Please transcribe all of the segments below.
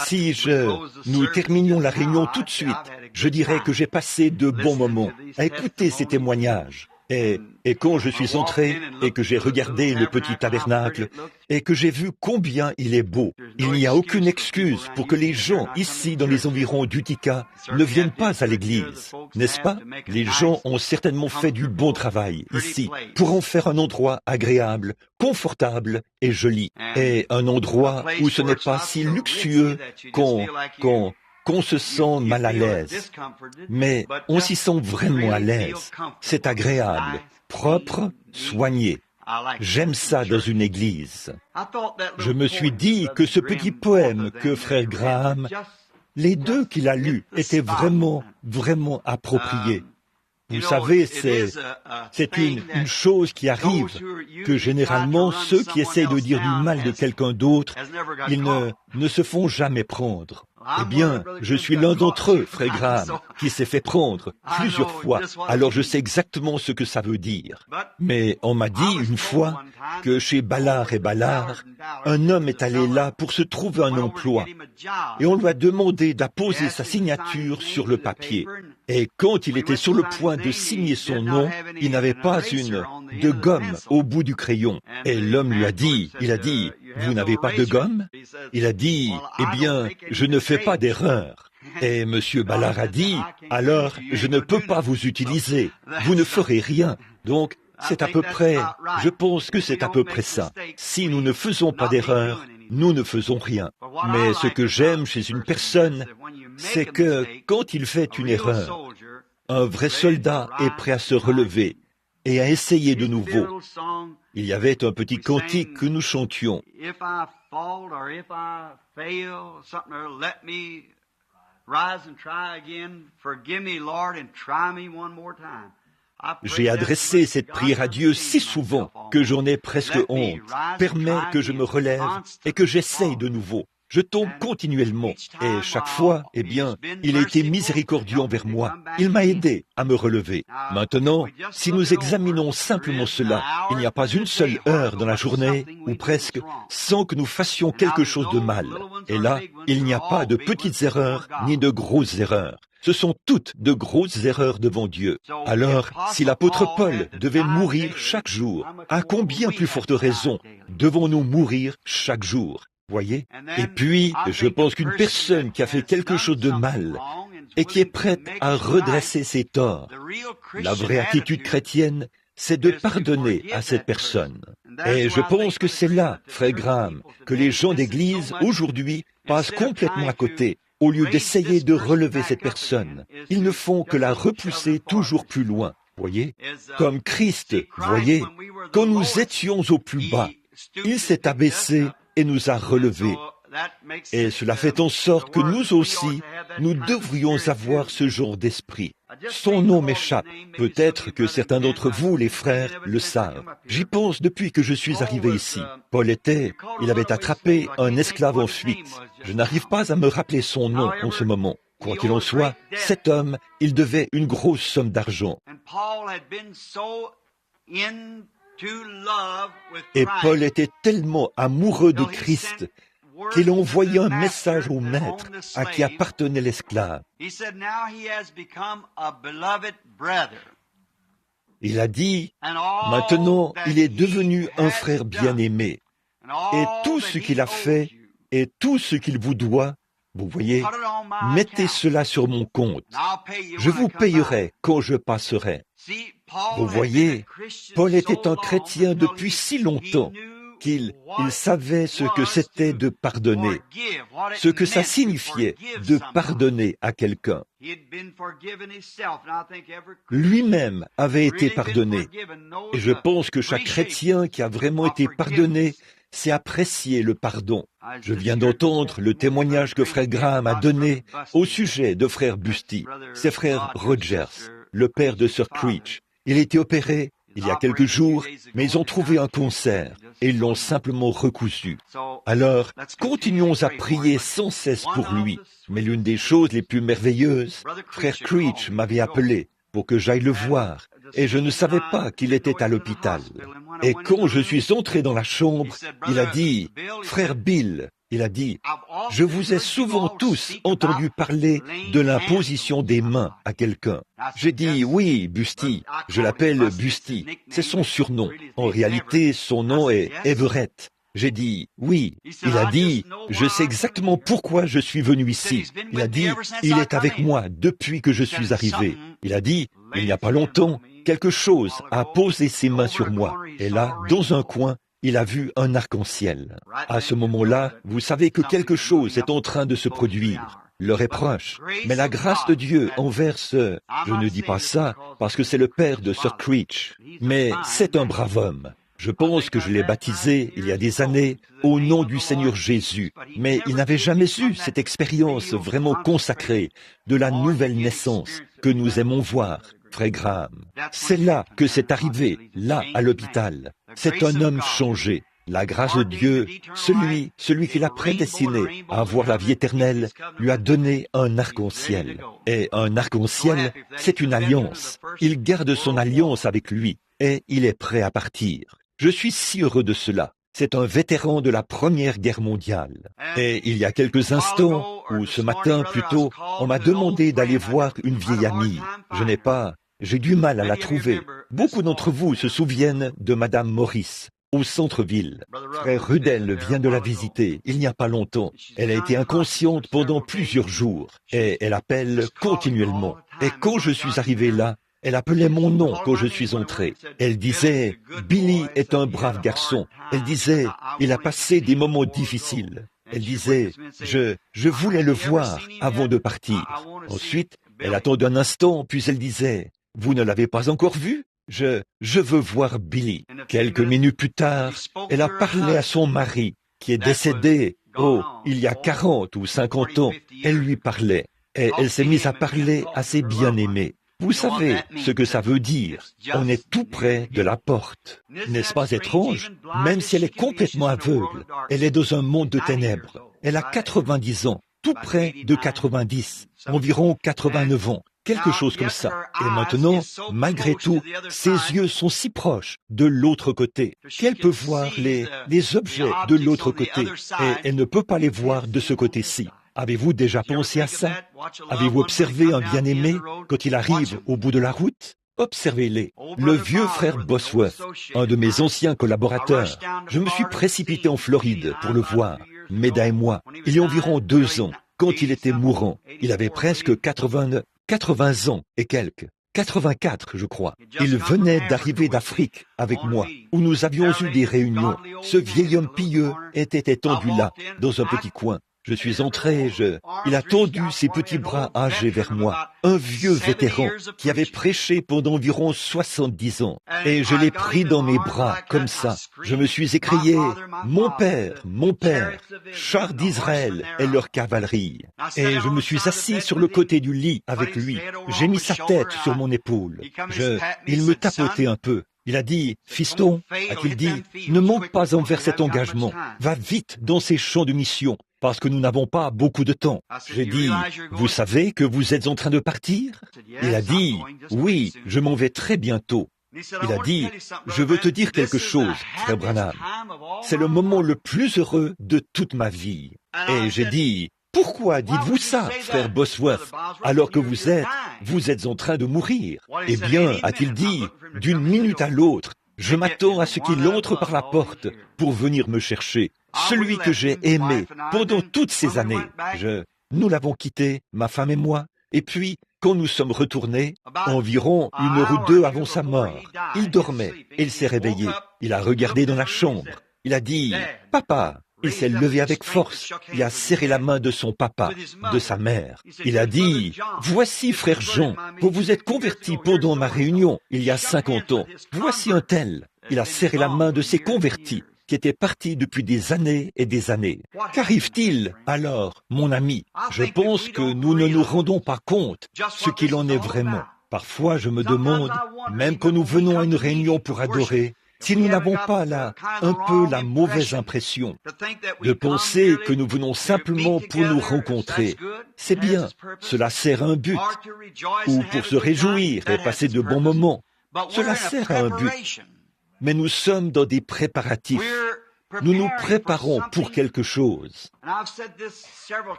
Si nous terminions la réunion tout de suite, je dirais que j'ai passé de bons moments à écouter ces témoignages. Et quand je suis entré et que j'ai regardé le petit tabernacle et que j'ai vu combien il est beau, il n'y a aucune excuse pour que les gens ici dans les environs d'Utica ne viennent pas à l'église, n'est-ce pas? Les gens ont certainement fait du bon travail ici pour en faire un endroit agréable, confortable et joli, et un endroit où ce n'est pas si luxueux qu'on se sent mal à l'aise, mais on s'y sent vraiment à l'aise. C'est agréable, propre, soigné. J'aime ça dans une église. Je me suis dit que ce petit poème que frère Graham, les deux qu'il a lus, étaient vraiment appropriés. Vous savez, c'est une chose qui arrive, que généralement ceux qui essayent de dire du mal de quelqu'un d'autre, ils ne se font jamais prendre. Eh bien, je suis l'un d'entre eux, frère Graham, qui s'est fait prendre plusieurs fois, alors je sais exactement ce que ça veut dire. Mais on m'a dit une fois que chez Ballard et Ballard, un homme est allé là pour se trouver un emploi, et on lui a demandé d'apposer sa signature sur le papier. Et quand il était sur le point de signer son nom, il n'avait pas de gomme au bout du crayon. Et l'homme lui a dit, vous n'avez pas de gomme? Il a dit, eh bien, je ne fais pas d'erreur. Et M. Ballard a dit, alors je ne peux pas vous utiliser, vous ne ferez rien. Donc, c'est à peu près, je pense que c'est à peu près ça. Si nous ne faisons pas d'erreur, nous ne faisons rien. Mais ce que j'aime chez une personne, c'est que quand il fait une erreur, un vrai soldat est prêt à se relever et à essayer de nouveau. Il y avait un petit cantique que nous chantions. J'ai adressé cette prière à Dieu si souvent que j'en ai presque honte. Permets que je me relève et que j'essaye de nouveau. Je tombe continuellement et chaque fois, eh bien, il a été miséricordieux envers moi. Il m'a aidé à me relever. Maintenant, si nous examinons simplement cela, il n'y a pas une seule heure dans la journée, ou presque, sans que nous fassions quelque chose de mal. Et là, il n'y a pas de petites erreurs ni de grosses erreurs. Ce sont toutes de grosses erreurs devant Dieu. Alors, si l'apôtre Paul devait mourir chaque jour, à combien plus forte raison devons-nous mourir chaque jour? Voyez? Et puis, je pense qu'une personne qui a fait quelque chose de mal et qui est prête à redresser ses torts, la vraie attitude chrétienne, c'est de pardonner à cette personne. Et je pense que c'est là, frère Graham, que les gens d'Église, aujourd'hui, passent complètement à côté. Au lieu d'essayer de relever cette personne, ils ne font que la repousser toujours plus loin. Voyez? Comme Christ, voyez? Quand nous étions au plus bas, il s'est abaissé et nous a relevés. Et cela fait en sorte que nous aussi, nous devrions avoir ce genre d'esprit. Son nom m'échappe. Peut-être que certains d'entre vous, les frères, le savent. J'y pense depuis que je suis arrivé ici. Paul il avait attrapé un esclave en fuite. Je n'arrive pas à me rappeler son nom en ce moment. Quoi qu'il en soit, cet homme, il devait une grosse somme d'argent. Et Paul était tellement amoureux de Christ qu'il a envoyé un message au maître à qui appartenait l'esclave. Il a dit, maintenant il est devenu un frère bien-aimé, et tout ce qu'il a fait et tout ce qu'il vous doit, vous voyez, mettez cela sur mon compte. Je vous payerai quand je passerai. Vous voyez, Paul était un chrétien depuis si longtemps qu'il savait ce que c'était de pardonner, ce que ça signifiait de pardonner à quelqu'un. Lui-même avait été pardonné, et je pense que chaque chrétien qui a vraiment été pardonné sait apprécier le pardon. Je viens d'entendre le témoignage que frère Graham a donné au sujet de frère Busty. C'est frère Rogers, le père de Sir Creech. Il a été opéré il y a quelques jours, mais ils ont trouvé un cancer et ils l'ont simplement recousu. Alors, continuons à prier sans cesse pour lui. Mais l'une des choses les plus merveilleuses, frère Creech m'avait appelé pour que j'aille le voir, et je ne savais pas qu'il était à l'hôpital. Et quand je suis entré dans la chambre, il a dit, « Frère Bill », il a dit, Je vous ai souvent tous entendu parler de l'imposition des mains à quelqu'un. J'ai dit, oui, Busty, je l'appelle Busty, c'est son surnom. En réalité, son nom est Everett. J'ai dit, oui. Il a dit, je sais exactement pourquoi je suis venu ici. Il a dit, il est avec moi depuis que je suis arrivé. Il a dit, il n'y a pas longtemps, quelque chose a posé ses mains sur moi. Et là, dans un coin, il a vu un arc-en-ciel. À ce moment-là, vous savez que quelque chose est en train de se produire. L'heure est proche. Mais la grâce de Dieu envers ce... Je ne dis pas ça parce que c'est le père de Sir Creech, mais c'est un brave homme. Je pense que je l'ai baptisé il y a des années au nom du Seigneur Jésus, mais il n'avait jamais eu cette expérience vraiment consacrée de la nouvelle naissance que nous aimons voir, Frère Graham. C'est là que c'est arrivé, là à l'hôpital. C'est un homme changé. La grâce de Dieu, celui qui l'a prédestiné à avoir la vie éternelle, lui a donné un arc-en-ciel. Et un arc-en-ciel, c'est une alliance. Il garde son alliance avec lui et il est prêt à partir. Je suis si heureux de cela. C'est un vétéran de la Première Guerre mondiale. Et il y a quelques instants, ou ce matin plutôt, on m'a demandé d'aller voir une vieille amie. J'ai du mal à la trouver. Beaucoup d'entre vous se souviennent de Madame Morris, au centre-ville. Frère Rudel vient de la visiter il n'y a pas longtemps. Elle a été inconsciente pendant plusieurs jours et elle appelle continuellement. Et quand je suis arrivé là, elle appelait mon nom quand je suis entré. Elle disait, Billy est un brave garçon. Elle disait, il a passé des moments difficiles. Elle disait, je voulais le voir avant de partir. Ensuite, elle attendait un instant, puis elle disait, vous ne l'avez pas encore vu? Je veux voir Billy. Quelques minutes plus tard, elle a parlé à son mari, qui est décédé, il y a 40 ou 50 ans. Elle lui parlait, et elle s'est mise à parler à ses bien-aimés. Vous savez ce que ça veut dire. On est tout près de la porte. N'est-ce pas étrange? Même si elle est complètement aveugle, elle est dans un monde de ténèbres. Elle a 90 ans, tout près de 90, environ 89 ans. Quelque chose comme ça. Et maintenant, malgré tout, ses yeux sont si proches de l'autre côté qu'elle peut voir les objets de l'autre côté et elle ne peut pas les voir de ce côté-ci. Avez-vous déjà pensé à ça? Avez-vous observé un bien-aimé quand il arrive au bout de la route? Observez-les. Le vieux frère Bosworth, un de mes anciens collaborateurs, je me suis précipité en Floride pour le voir, Méda et moi, il y a environ 2 ans, quand il était mourant. Il avait presque 80 ans et quelques. 84, je crois. Il venait d'arriver d'Afrique avec moi, où nous avions eu des réunions. Ce vieil homme pieux était étendu là, dans un petit coin. Je suis entré, il a tendu ses petits bras âgés vers moi, un vieux vétéran qui avait prêché pendant environ 70 ans. Et je l'ai pris dans mes bras, comme ça. Je me suis écrié, mon père, chars d'Israël et leur cavalerie. Et je me suis assis sur le côté du lit avec lui. J'ai mis sa tête sur mon épaule. Il me tapotait un peu. Il a dit, fiston, a-t-il dit, ne monte pas envers cet engagement. Va vite dans ces champs de mission, parce que nous n'avons pas beaucoup de temps. J'ai dit, vous savez que vous êtes en train de partir? Il a dit, oui, je m'en vais très bientôt. Il a dit, je veux te dire quelque chose, frère Branham. C'est le moment le plus heureux de toute ma vie. Et j'ai dit, pourquoi dites-vous ça, frère Bosworth, alors que vous êtes en train de mourir? Eh bien, a-t-il dit, d'une minute à l'autre, je m'attends à ce qu'il entre par la porte pour venir me chercher. Celui que j'ai aimé pendant toutes ces années. Nous l'avons quitté, ma femme et moi, et puis, quand nous sommes retournés, environ 1 heure ou 2 avant sa mort, il dormait et il s'est réveillé. Il a regardé dans la chambre. Il a dit, « Papa !» Il s'est levé avec force. Il a serré la main de son papa, de sa mère. Il a dit, « Voici, frère Jean, vous vous êtes converti pendant ma réunion il y a 50 ans. Voici un tel. » Il a serré la main de ses convertis, qui étaient partis depuis des années et des années. Qu'arrive-t-il alors, mon ami? Je pense que nous ne nous rendons pas compte ce qu'il en est vraiment. Parfois, je me demande, même quand nous venons à une réunion pour adorer, si nous n'avons pas un peu la mauvaise impression de penser que nous venons simplement pour nous rencontrer. C'est bien, cela sert à un but, ou pour se réjouir et passer de bons moments. Cela sert à un but. Mais nous sommes dans des préparatifs. Nous nous préparons pour quelque chose.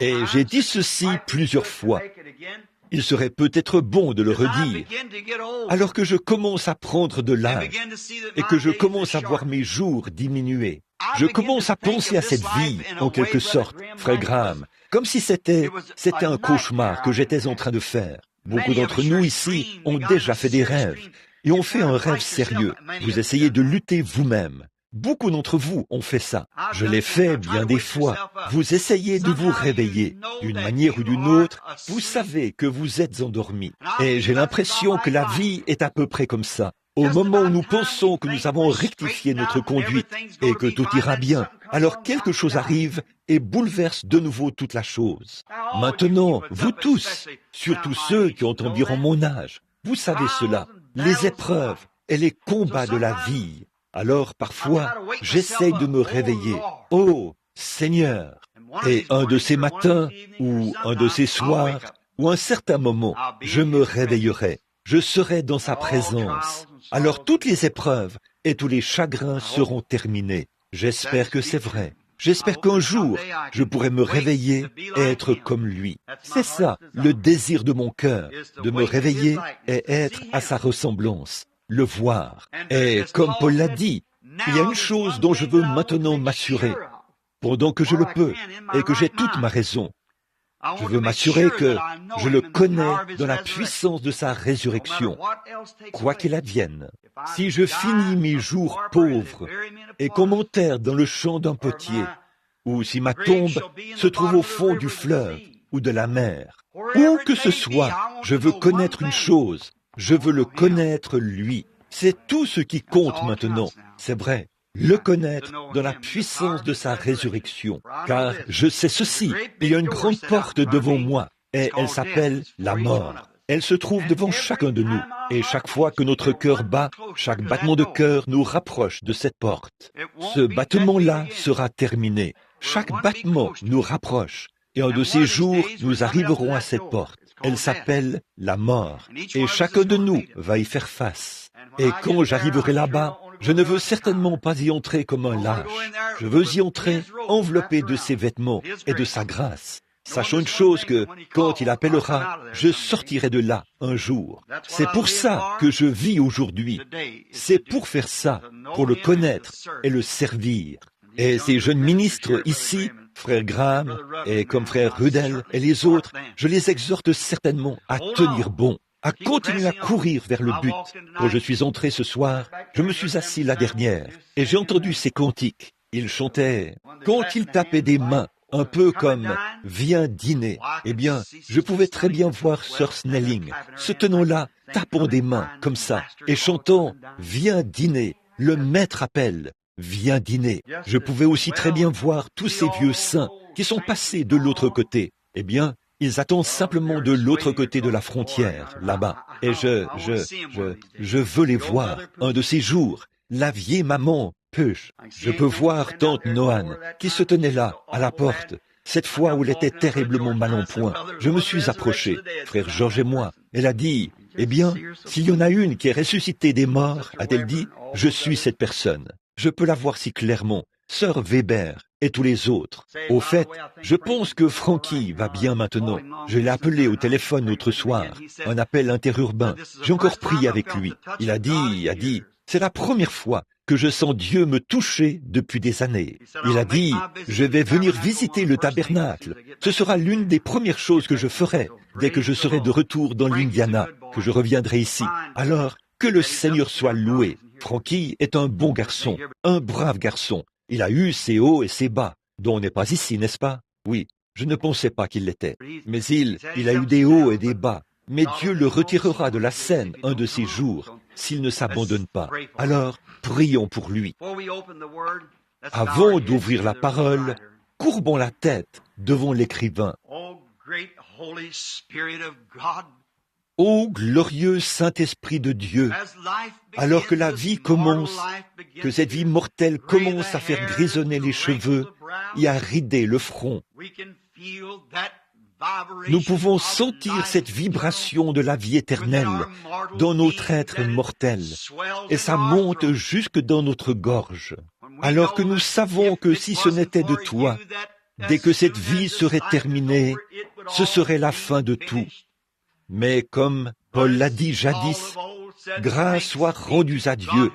Et j'ai dit ceci plusieurs fois. Il serait peut-être bon de le redire. Alors que je commence à prendre de l'âge et que je commence à voir mes jours diminuer, je commence à penser à cette vie, en quelque sorte, frère Graham, comme si c'était un cauchemar que j'étais en train de faire. Beaucoup d'entre nous ici ont déjà fait des rêves, et ont fait un rêve sérieux. Vous essayez de lutter vous-même. Beaucoup d'entre vous ont fait ça. Je l'ai fait bien des fois. Vous essayez de vous réveiller. D'une manière ou d'une autre, vous savez que vous êtes endormi. Et j'ai l'impression que la vie est à peu près comme ça. Au moment où nous pensons que nous avons rectifié notre conduite et que tout ira bien, alors quelque chose arrive et bouleverse de nouveau toute la chose. Maintenant, vous tous, surtout ceux qui ont environ mon âge, vous savez cela, les épreuves et les combats de la vie. Alors parfois, j'essaye de me réveiller. Oh, Seigneur! Et un de ces matins, ou un de ces soirs, ou un certain moment, je me réveillerai. Je serai dans sa présence. Alors toutes les épreuves et tous les chagrins seront terminés. J'espère que c'est vrai. J'espère qu'un jour, je pourrai me réveiller et être comme lui. C'est ça, le désir de mon cœur, de me réveiller et être à sa ressemblance, le voir. Et comme Paul l'a dit, il y a une chose dont je veux maintenant m'assurer, pendant que je le peux et que j'ai toute ma raison. Je veux m'assurer que je le connais dans la puissance de sa résurrection, quoi qu'il advienne. Si je finis mes jours pauvres et qu'on m'enterre dans le champ d'un potier, ou si ma tombe se trouve au fond du fleuve ou de la mer, où que ce soit, je veux connaître une chose, je veux le connaître lui. C'est tout ce qui compte maintenant, c'est vrai. Le connaître dans la puissance de sa résurrection. Car je sais ceci, il y a une grande porte devant moi, et elle s'appelle la mort. Elle se trouve devant chacun de nous, et chaque fois que notre cœur bat, chaque battement de cœur nous rapproche de cette porte. Ce battement-là sera terminé. Chaque battement nous rapproche, et un de ces jours, nous arriverons à cette porte. Elle s'appelle la mort, et chacun de nous va y faire face. Et quand j'arriverai là-bas, je ne veux certainement pas y entrer comme un lâche. Je veux y entrer enveloppé de ses vêtements et de sa grâce. Sachant une chose que, quand il appellera, je sortirai de là un jour. C'est pour ça que je vis aujourd'hui. C'est pour faire ça, pour le connaître et le servir. Et ces jeunes ministres ici, frère Graham, et comme frère Rudel et les autres, je les exhorte certainement à tenir bon, à continuer à courir vers le but. Quand je suis entré ce soir, je me suis assis la dernière, et j'ai entendu ces cantiques. Ils chantaient, quand ils tapaient des mains, un peu comme « Viens dîner ». Eh bien, je pouvais très bien voir Sir Snelling, se tenant là, tapant des mains, comme ça, et chantant « Viens dîner ». Le maître appelle « Viens dîner ». Je pouvais aussi très bien voir tous ces vieux saints qui sont passés de l'autre côté. Eh bien, ils attendent simplement de l'autre côté de la frontière, là-bas. Et je veux les voir, un de ces jours. La vieille maman, Push. Je peux voir tante Noan, qui se tenait là, à la porte. Cette fois où elle était terriblement mal en point, je me suis approché, frère Georges et moi. Elle a dit, eh bien, s'il y en a une qui est ressuscitée des morts, a-t-elle dit, je suis cette personne. Je peux la voir si clairement. Sœur Weber et tous les autres. Au fait, je pense que Frankie va bien maintenant. Je l'ai appelé au téléphone l'autre soir, un appel interurbain. J'ai encore prié avec lui. Il a dit, c'est la première fois que je sens Dieu me toucher depuis des années. Il a dit, je vais venir visiter le tabernacle. Ce sera l'une des premières choses que je ferai dès que je serai de retour dans l'Indiana, que je reviendrai ici. Alors, que le Seigneur soit loué. Frankie est un bon garçon, un brave garçon. Il a eu ses hauts et ses bas, dont on n'est pas ici, n'est-ce pas? Oui, je ne pensais pas qu'il l'était. Mais il a eu des hauts et des bas. Mais Dieu le retirera de la scène un de ces jours, s'il ne s'abandonne pas. Alors, prions pour lui. Avant d'ouvrir la parole, courbons la tête devant l'écrivain. Ô glorieux Saint-Esprit de Dieu, alors que la vie commence, que cette vie mortelle commence à faire grisonner les cheveux et à rider le front, nous pouvons sentir cette vibration de la vie éternelle dans notre être mortel, et ça monte jusque dans notre gorge. alors que nous savons que si ce n'était de toi, dès que cette vie serait terminée, ce serait la fin de tout. Mais comme Paul l'a dit jadis, grâce soit rendue à Dieu,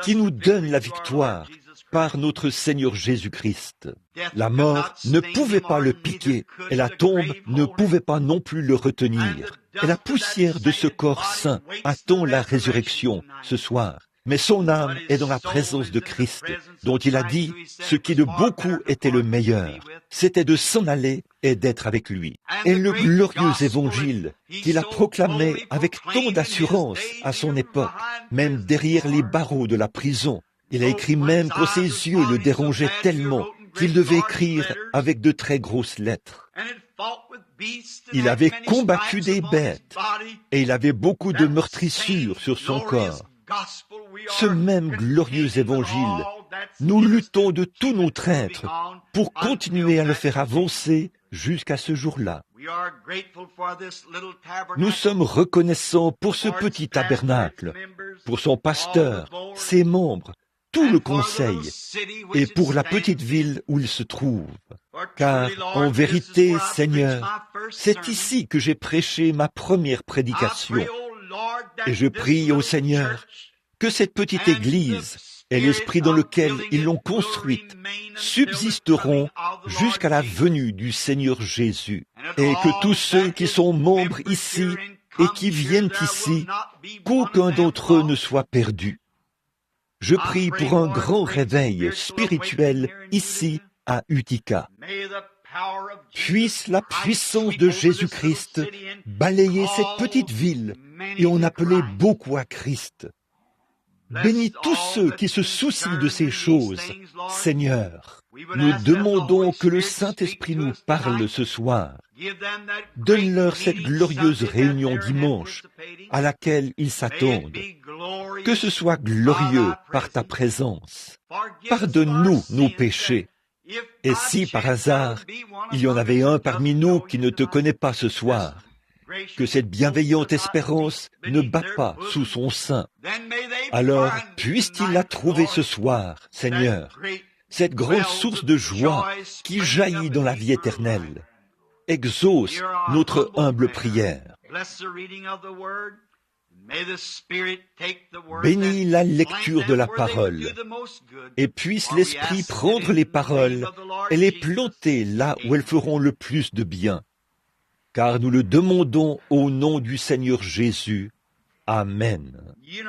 qui nous donne la victoire par notre Seigneur Jésus-Christ. La mort ne pouvait pas le piquer, et la tombe ne pouvait pas non plus le retenir. Et la poussière de ce corps saint attend la résurrection ce soir. Mais son âme est dans la présence de Christ, dont il a dit, ce qui de beaucoup était le meilleur, c'était de s'en aller et d'être avec lui. Et le glorieux évangile qu'il a proclamé avec tant d'assurance à son époque, même derrière les barreaux de la prison. Il a écrit même quand ses yeux le dérangeaient tellement qu'il devait écrire avec de très grosses lettres. Il avait combattu des bêtes et il avait beaucoup de meurtrissures sur son corps. Ce même glorieux évangile, nous luttons de tout notre être pour continuer à le faire avancer jusqu'à ce jour-là. Nous sommes reconnaissants pour ce petit tabernacle, pour son pasteur, ses membres, tout le conseil, et pour la petite ville où il se trouve. Car, en vérité, Seigneur, c'est ici que j'ai prêché ma première prédication. Et je prie au Seigneur que cette petite église et l'esprit dans lequel ils l'ont construite subsisteront jusqu'à la venue du Seigneur Jésus, et que tous ceux qui sont membres ici et qui viennent ici, qu'aucun d'entre eux ne soit perdu. Je prie pour un grand réveil spirituel ici à Utica. Puisse la puissance de Jésus-Christ balayer cette petite ville et en appeler beaucoup à Christ. Bénis tous ceux qui se soucient de ces choses, Seigneur. Nous demandons que le Saint-Esprit nous parle ce soir. Donne-leur cette glorieuse réunion dimanche à laquelle ils s'attendent. Que ce soit glorieux par ta présence. Pardonne-nous nos péchés. Et si par hasard, il y en avait un parmi nous qui ne te connaît pas ce soir, que cette bienveillante espérance ne bat pas sous son sein, alors puisse-t-il la trouver ce soir, Seigneur, cette grande source de joie qui jaillit dans la vie éternelle. Exauce notre humble prière. Bénis la lecture de la parole, et puisse l'Esprit prendre les paroles et les planter là où elles feront le plus de bien. Car nous le demandons au nom du Seigneur Jésus. Amen.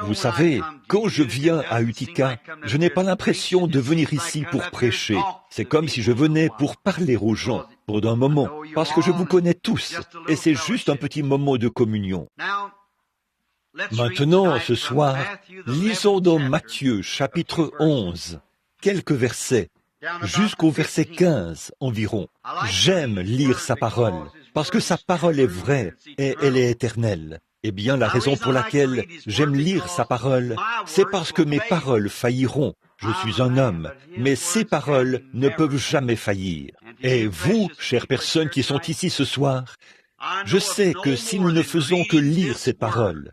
Vous savez, quand je viens à Utica, je n'ai pas l'impression de venir ici pour prêcher. C'est comme si je venais pour parler aux gens, pour un moment, parce que je vous connais tous, et c'est juste un petit moment de communion. Maintenant, ce soir, lisons dans Matthieu, chapitre 11, quelques versets, jusqu'au verset 15 environ. J'aime lire sa parole, parce que sa parole est vraie et elle est éternelle. Eh bien, la raison pour laquelle j'aime lire sa parole, c'est parce que mes paroles failliront. Je suis un homme, mais ses paroles ne peuvent jamais faillir. Et vous, chères personnes qui sont ici ce soir, je sais que si nous ne faisons que lire cette parole,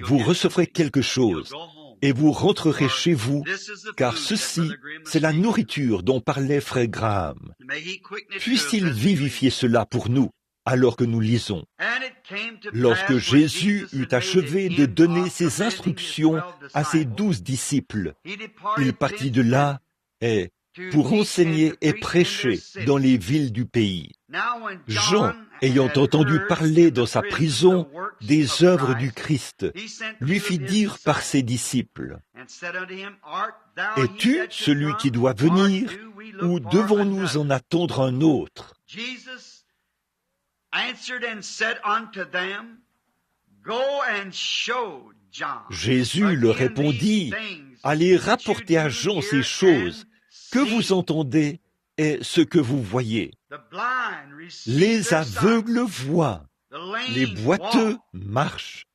vous recevrez quelque chose et vous rentrerez chez vous, car ceci, c'est la nourriture dont parlait frère Graham. Puisse-t-il vivifier cela pour nous alors que nous lisons. Lorsque Jésus eut achevé de donner ses instructions à ses 12 disciples, il partit de là et pour enseigner et prêcher dans les villes du pays. Jean, ayant entendu parler dans sa prison des œuvres du Christ, lui fit dire par ses disciples, « Es-tu celui qui doit venir, ou devons-nous en attendre un autre ?» Jésus leur répondit, « Allez rapporter à Jean ces choses que vous entendez et ce que vous voyez. Les aveugles voient, les boiteux marchent,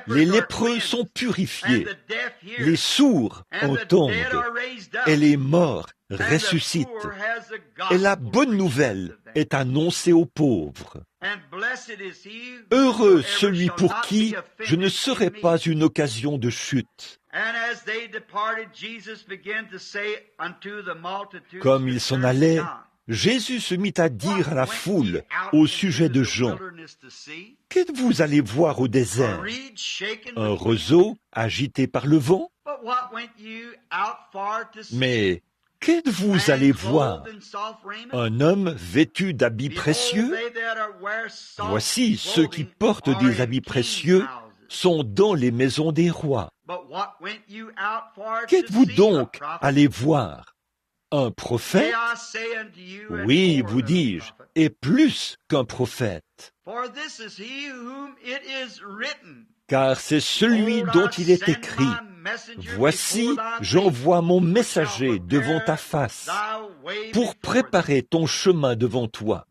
les lépreux sont purifiés, les sourds entendent, et les morts ressuscitent. Et la bonne nouvelle est annoncée aux pauvres. Heureux celui pour qui je ne serai pas une occasion de chute. Comme il s'en allait, Jésus se mit à dire à la foule au sujet de Jean, « Qu'êtes-vous allé voir au désert? Un roseau agité par le vent? Mais qu'êtes-vous allé voir? Un homme vêtu d'habits précieux? Voici, ceux qui portent des habits précieux sont dans les maisons des rois. Qu'êtes-vous donc allé voir? Un prophète? Oui, vous dis-je, et plus qu'un prophète. Car c'est celui dont il est écrit, « Voici, j'envoie mon messager devant ta face, pour préparer ton chemin devant toi. »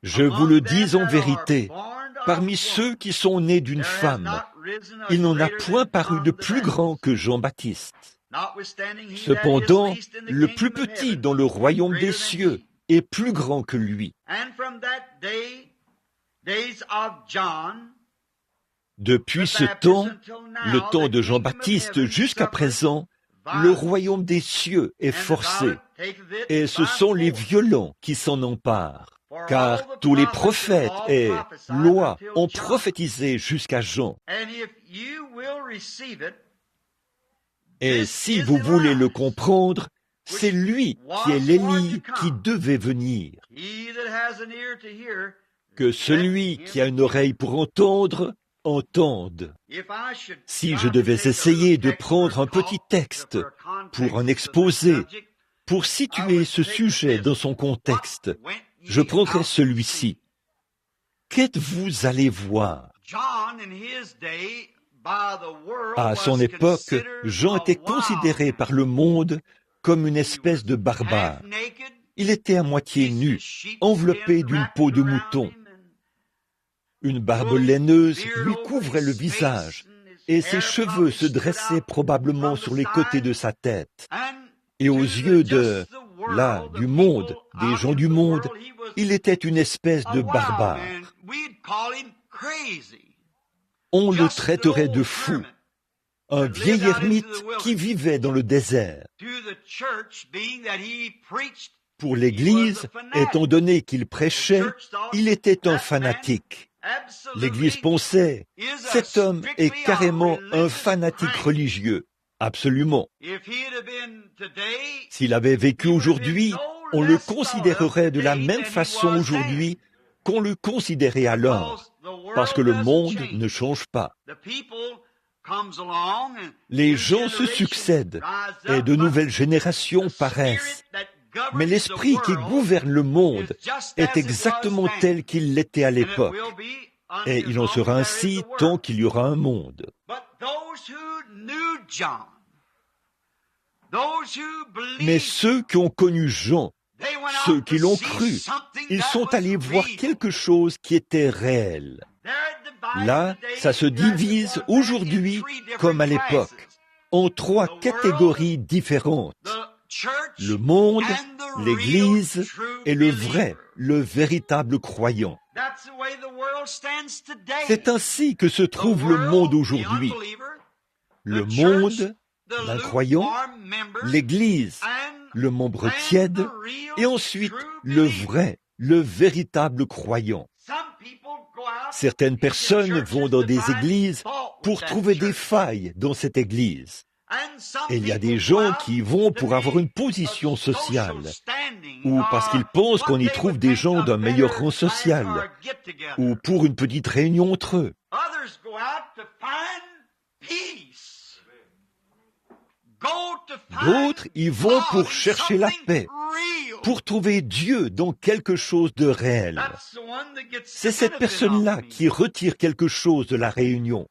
Je vous le dis en vérité, parmi ceux qui sont nés d'une femme, il n'en a point paru de plus grand que Jean-Baptiste. Cependant, le plus petit dans le royaume des cieux est plus grand que lui. Depuis ce temps, le temps de Jean-Baptiste jusqu'à présent, le royaume des cieux est forcé, et ce sont les violents qui s'en emparent. Car tous les prophètes et lois ont prophétisé jusqu'à Jean. Et si vous voulez le comprendre, c'est lui qui est l'Élie qui devait venir. Que celui qui a une oreille pour entendre, entende. Si je devais essayer de prendre un petit texte pour en exposer, pour situer ce sujet dans son contexte, je prendrai celui-ci. Qu'êtes-vous allé voir? À son époque, Jean était considéré par le monde comme une espèce de barbare. Il était à moitié nu, enveloppé d'une peau de mouton. Une barbe laineuse lui couvrait le visage, et ses cheveux se dressaient probablement sur les côtés de sa tête. Et aux yeux du monde, des gens du monde, il était une espèce de barbare. On le traiterait de fou, un vieil ermite qui vivait dans le désert. Pour l'Église, étant donné qu'il prêchait, il était un fanatique. L'Église pensait, cet homme est carrément un fanatique religieux. Absolument. S'il avait vécu aujourd'hui, on le considérerait de la même façon aujourd'hui qu'on le considérait alors, parce que le monde ne change pas. Les gens se succèdent et de nouvelles générations paraissent, mais l'esprit qui gouverne le monde est exactement tel qu'il l'était à l'époque, et il en sera ainsi tant qu'il y aura un monde. Mais ceux qui ont connu Jean, ceux qui l'ont cru, ils sont allés voir quelque chose qui était réel. Là, ça se divise aujourd'hui, comme à l'époque, en trois catégories différentes. Le monde, l'Église et le vrai, le véritable croyant. C'est ainsi que se trouve le monde aujourd'hui. Le monde, l'incroyant, l'Église, le membre tiède, et ensuite le vrai, le véritable croyant. Certaines personnes vont dans des églises pour trouver des failles dans cette église. Et il y a des gens qui y vont pour avoir une position sociale, ou parce qu'ils pensent qu'on y trouve des gens d'un meilleur rang social, ou pour une petite réunion entre eux. D'autres y vont pour chercher la paix, pour trouver Dieu dans quelque chose de réel. C'est cette personne-là qui retire quelque chose de la réunion.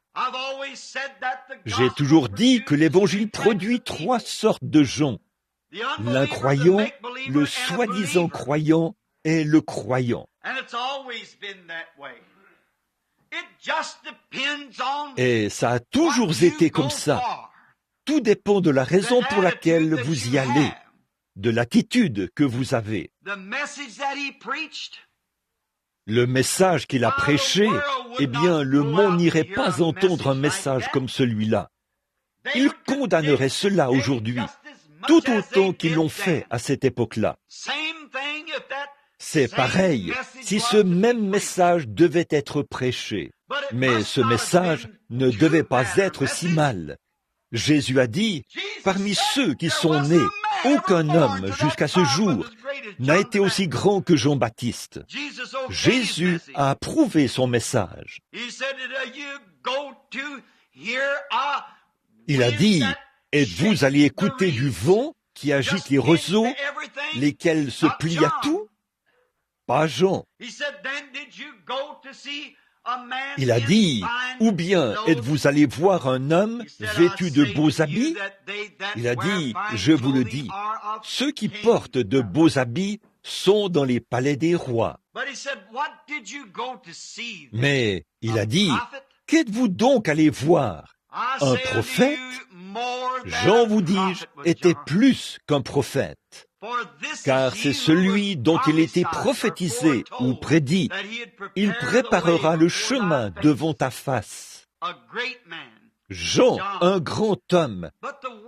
J'ai toujours dit que l'Évangile produit trois sortes de gens. L'incroyant, le soi-disant croyant et le croyant. Et ça a toujours été comme ça. Tout dépend de la raison pour laquelle vous y allez, de l'attitude que vous avez. Le message qu'il a prêché, eh bien, le monde n'irait pas entendre un message comme celui-là. Ils condamneraient cela aujourd'hui, tout autant qu'ils l'ont fait à cette époque-là. C'est pareil si ce même message devait être prêché. Mais ce message ne devait pas être si mal. Jésus a dit, parmi ceux qui sont nés, aucun homme jusqu'à ce jour n'a été aussi grand que Jean-Baptiste. Jésus a approuvé son message. Il a dit, êtes-vous allés écouter du vent qui agite les roseaux, lesquels se plient à tout? Pas Jean. Il a dit, ou bien êtes-vous allés voir un homme vêtu de beaux habits? Il a dit, je vous le dis, ceux qui portent de beaux habits sont dans les palais des rois. Mais il a dit, qu'êtes-vous donc allés voir? Un prophète? Jean, vous dis-je, était plus qu'un prophète. Car c'est celui dont il était prophétisé ou prédit. Il préparera le chemin devant ta face. Jean, un grand homme,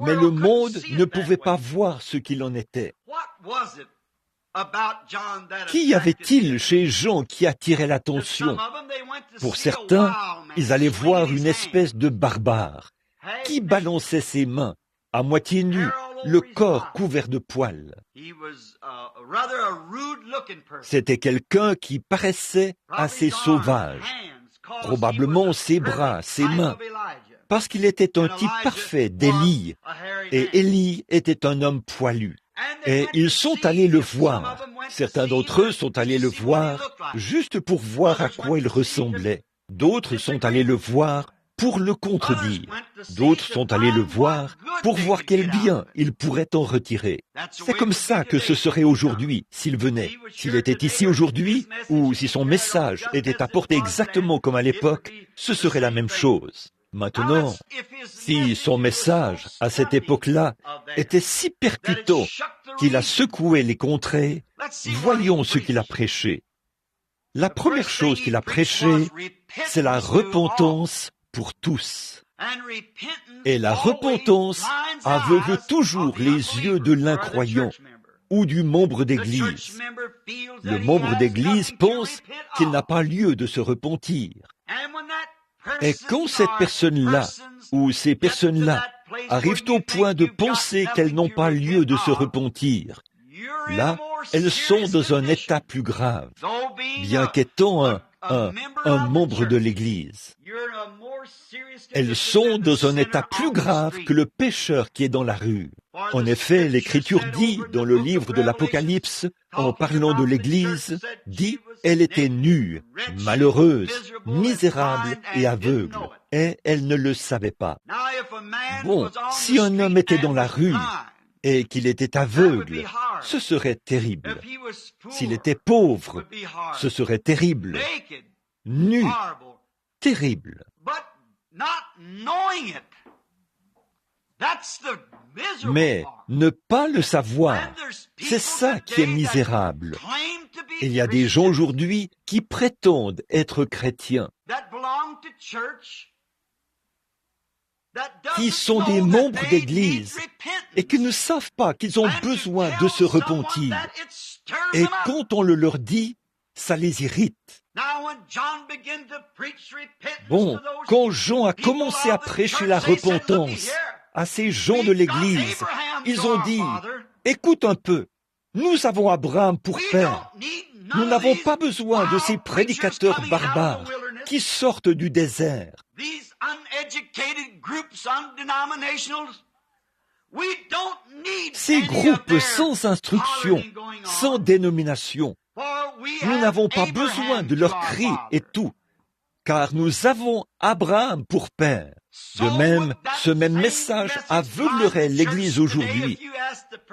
mais le monde ne pouvait pas voir ce qu'il en était. Qu'y avait-il chez Jean qui attirait l'attention? Pour certains, ils allaient voir une espèce de barbare qui balançait ses mains, à moitié nu, le corps couvert de poils. C'était quelqu'un qui paraissait assez sauvage, probablement ses bras, ses mains, parce qu'il était un type parfait d'Élie, et Élie était un homme poilu. Et ils sont allés le voir. Certains d'entre eux sont allés le voir juste pour voir à quoi il ressemblait. D'autres sont allés le voir pour le contredire. D'autres sont allés le voir pour voir quel bien il pourrait en retirer. C'est comme ça que ce serait aujourd'hui s'il venait. S'il était ici aujourd'hui, ou si son message était apporté exactement comme à l'époque, ce serait la même chose. Maintenant, si son message, à cette époque-là, était si percutant qu'il a secoué les contrées, voyons ce qu'il a prêché. La première chose qu'il a prêchée, c'est la repentance pour tous. Et la repentance aveugle toujours les yeux de l'incroyant ou du membre d'Église. Le membre d'Église pense qu'il n'a pas lieu de se repentir. Et quand cette personne-là, ou ces personnes-là, arrivent au point de penser qu'elles n'ont pas lieu de se repentir, là, elles sont dans un état plus grave, bien qu'étant un membre de l'Église. Elles sont dans un état plus grave que le pécheur qui est dans la rue. En effet, l'Écriture dit, dans le livre de l'Apocalypse, en parlant de l'Église, dit, elle était nue, malheureuse, misérable et aveugle, et elle ne le savait pas. Bon, si un homme était dans la rue et qu'il était aveugle, ce serait terrible. S'il était pauvre, ce serait terrible. Nu, terrible. Mais ne pas le savoir, c'est ça qui est misérable. Il y a des gens aujourd'hui qui prétendent être chrétiens, qui sont des membres d'Église et qui ne savent pas qu'ils ont besoin de se repentir. Et quand on le leur dit, ça les irrite. Bon, quand Jean a commencé à prêcher la repentance à ces gens de l'Église, ils ont dit, écoute un peu, nous avons Abraham pour père. Nous n'avons pas besoin de ces prédicateurs barbares qui sortent du désert. Ces groupes sans instruction, sans dénomination, nous n'avons pas besoin de leurs cris et tout, car nous avons Abraham pour père. De même, ce même message aveuglerait l'Église aujourd'hui.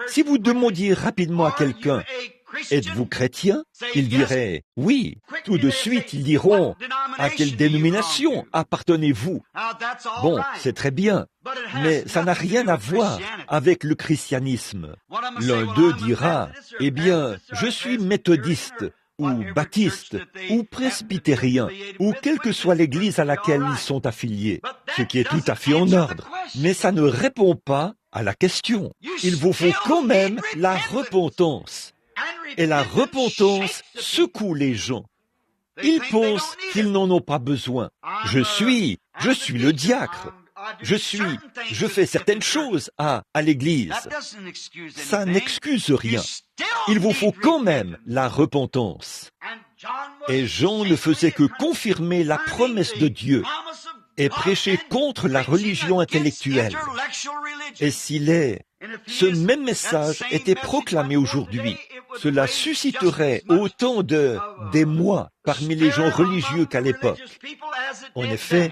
Si vous demandiez rapidement à quelqu'un, « Êtes-vous chrétien ?» il dirait, « Oui ». Tout de suite, ils diront, « À quelle dénomination appartenez-vous » Bon, c'est très bien, mais ça n'a rien à voir avec le christianisme. L'un d'eux dira, « Eh bien, je suis méthodiste » ou baptistes, ou presbytériens, ou quelle que soit l'église à laquelle ils sont affiliés, ce qui est tout à fait en ordre. Mais ça ne répond pas à la question. Il vous faut quand même la repentance. Et la repentance secoue les gens. Ils pensent qu'ils n'en ont pas besoin. Je suis le diacre. Je fais certaines choses à l'église. Ça n'excuse rien. Il vous faut quand même la repentance. Et Jean ne faisait que confirmer la promesse de Dieu et prêcher contre la religion intellectuelle. Et ce même message était proclamé aujourd'hui, cela susciterait autant d'émoi parmi les gens religieux qu'à l'époque. En effet,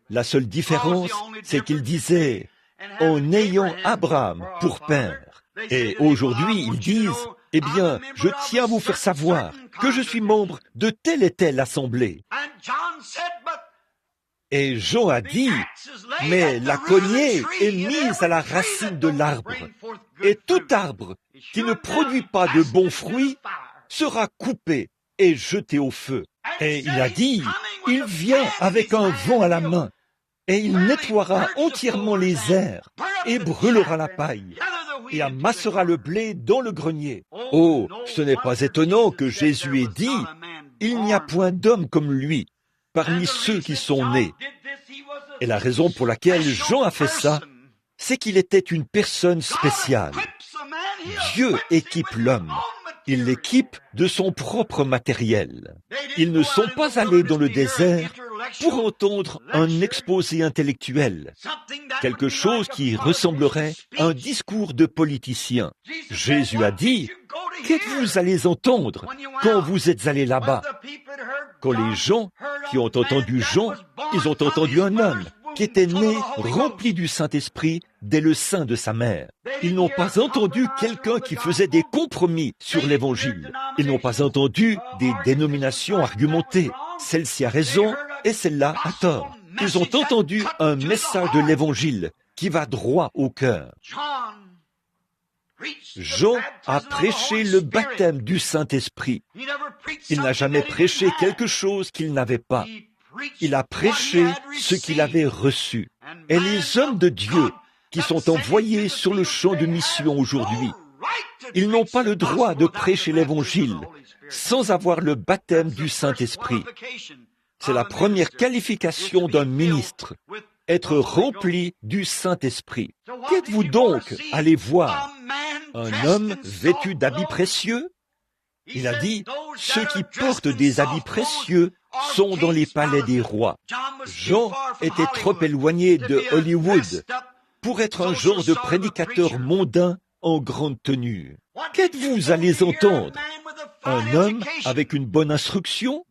la seule différence, c'est qu'il disait « en ayant Abraham pour père ». Et aujourd'hui, ils disent « eh bien, je tiens à vous faire savoir que je suis membre de telle et telle assemblée ». Et Jean a dit « mais la cognée est mise à la racine de l'arbre, et tout arbre qui ne produit pas de bons fruits sera coupé et jeté au feu. » Et il a dit « il vient avec un vent à la main, et il nettoiera entièrement les airs, et brûlera la paille, et amassera le blé dans le grenier. » Oh, ce n'est pas étonnant que Jésus ait dit « il n'y a point d'homme comme lui parmi ceux qui sont nés. » Et la raison pour laquelle Jean a fait ça, c'est qu'il était une personne spéciale. Dieu équipe l'homme. Il l'équipe de son propre matériel. Ils ne sont pas allés dans le désert pour entendre un exposé intellectuel, quelque chose qui ressemblerait à un discours de politicien. Jésus a dit, « qu'êtes-vous allés entendre quand vous êtes allés là-bas » Quand les gens qui ont entendu Jean, ils ont entendu un homme qui était né rempli du Saint-Esprit dès le sein de sa mère. Ils n'ont pas entendu quelqu'un qui faisait des compromis sur l'Évangile. Ils n'ont pas entendu des dénominations argumentées. Celle-ci a raison et celle-là a tort. Ils ont entendu un message de l'Évangile qui va droit au cœur. Jean a prêché le baptême du Saint-Esprit. Il n'a jamais prêché quelque chose qu'il n'avait pas. Il a prêché ce qu'il avait reçu. Et les hommes de Dieu qui sont envoyés sur le champ de mission aujourd'hui, ils n'ont pas le droit de prêcher l'Évangile sans avoir le baptême du Saint-Esprit. C'est la première qualification d'un ministre, être rempli du Saint-Esprit. Qu'êtes-vous donc allé voir? Un homme vêtu d'habits précieux? Il a dit, ceux qui portent des habits précieux sont dans les palais des rois. Jean était trop éloigné de Hollywood pour être un genre de prédicateur mondain en grande tenue. Qu'êtes-vous allés entendre? Un homme avec une bonne instruction?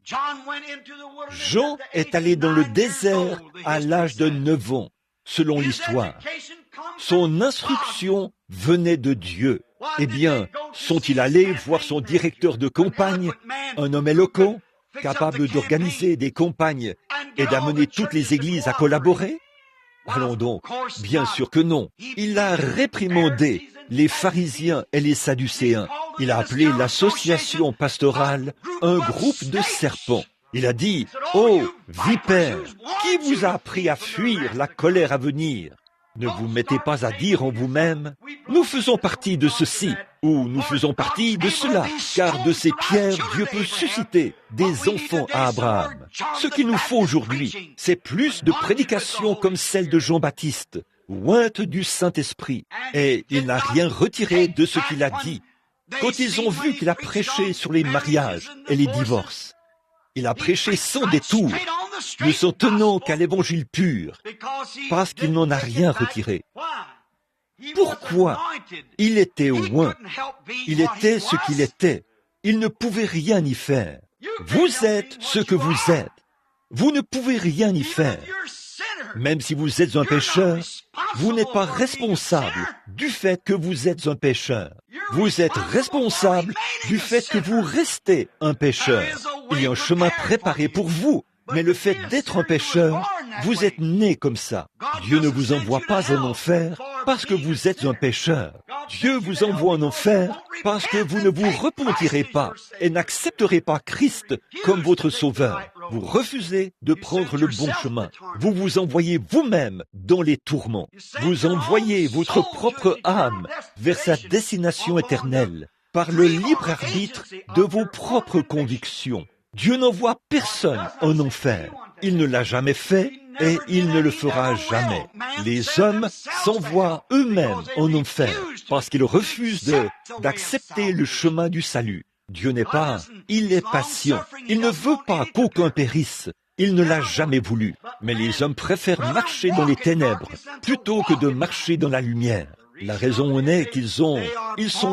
Jean est allé dans le désert à l'âge de 9 ans, selon l'histoire. Son instruction venait de Dieu. Eh bien, sont-ils allés voir son directeur de campagne, un homme éloquent, capable d'organiser des campagnes et d'amener toutes les églises à collaborer? Allons donc, bien sûr que non. Il a réprimandé les pharisiens et les sadducéens. Il a appelé l'association pastorale un groupe de serpents. Il a dit, « Oh, vipères, qui vous a appris à fuir la colère à venir? Ne vous mettez pas à dire en vous-même, nous faisons partie de ceci, ou nous faisons partie de cela, car de ces pierres, Dieu peut susciter des enfants à Abraham. Ce qu'il nous faut aujourd'hui, c'est plus de prédications comme celle de Jean-Baptiste, ointe du Saint-Esprit. Et il n'a rien retiré de ce qu'il a dit. Quand ils ont vu qu'il a prêché sur les mariages et les divorces, il a prêché sans détour, ne s'en tenant qu'à l'évangile pur, parce qu'il n'en a rien retiré. Pourquoi? Il était oint. Il était ce qu'il était. Il ne pouvait rien y faire. Vous êtes ce que vous êtes. Vous ne pouvez rien y faire. Même si vous êtes un pécheur, vous n'êtes pas responsable du fait que vous êtes un pécheur. Vous êtes responsable du fait que vous restez un pécheur. Il y a un chemin préparé pour vous, mais le fait d'être un pécheur, vous êtes né comme ça. Dieu ne vous envoie pas en enfer parce que vous êtes un pécheur. Dieu vous envoie en enfer parce que vous ne vous repentirez pas et n'accepterez pas Christ comme votre sauveur. Vous refusez de prendre le bon chemin. Vous vous envoyez vous-même dans les tourments. Vous envoyez votre propre âme vers sa destination éternelle par le libre arbitre de vos propres convictions. Dieu n'envoie personne en enfer. Il ne l'a jamais fait et il ne le fera jamais. Les hommes s'envoient eux-mêmes en enfer parce qu'ils refusent d'accepter le chemin du salut. Dieu n'est pas, il est patient. Il ne veut pas qu'aucun périsse. Il ne l'a jamais voulu. Mais les hommes préfèrent marcher dans les ténèbres plutôt que de marcher dans la lumière. La raison en est qu'ils sont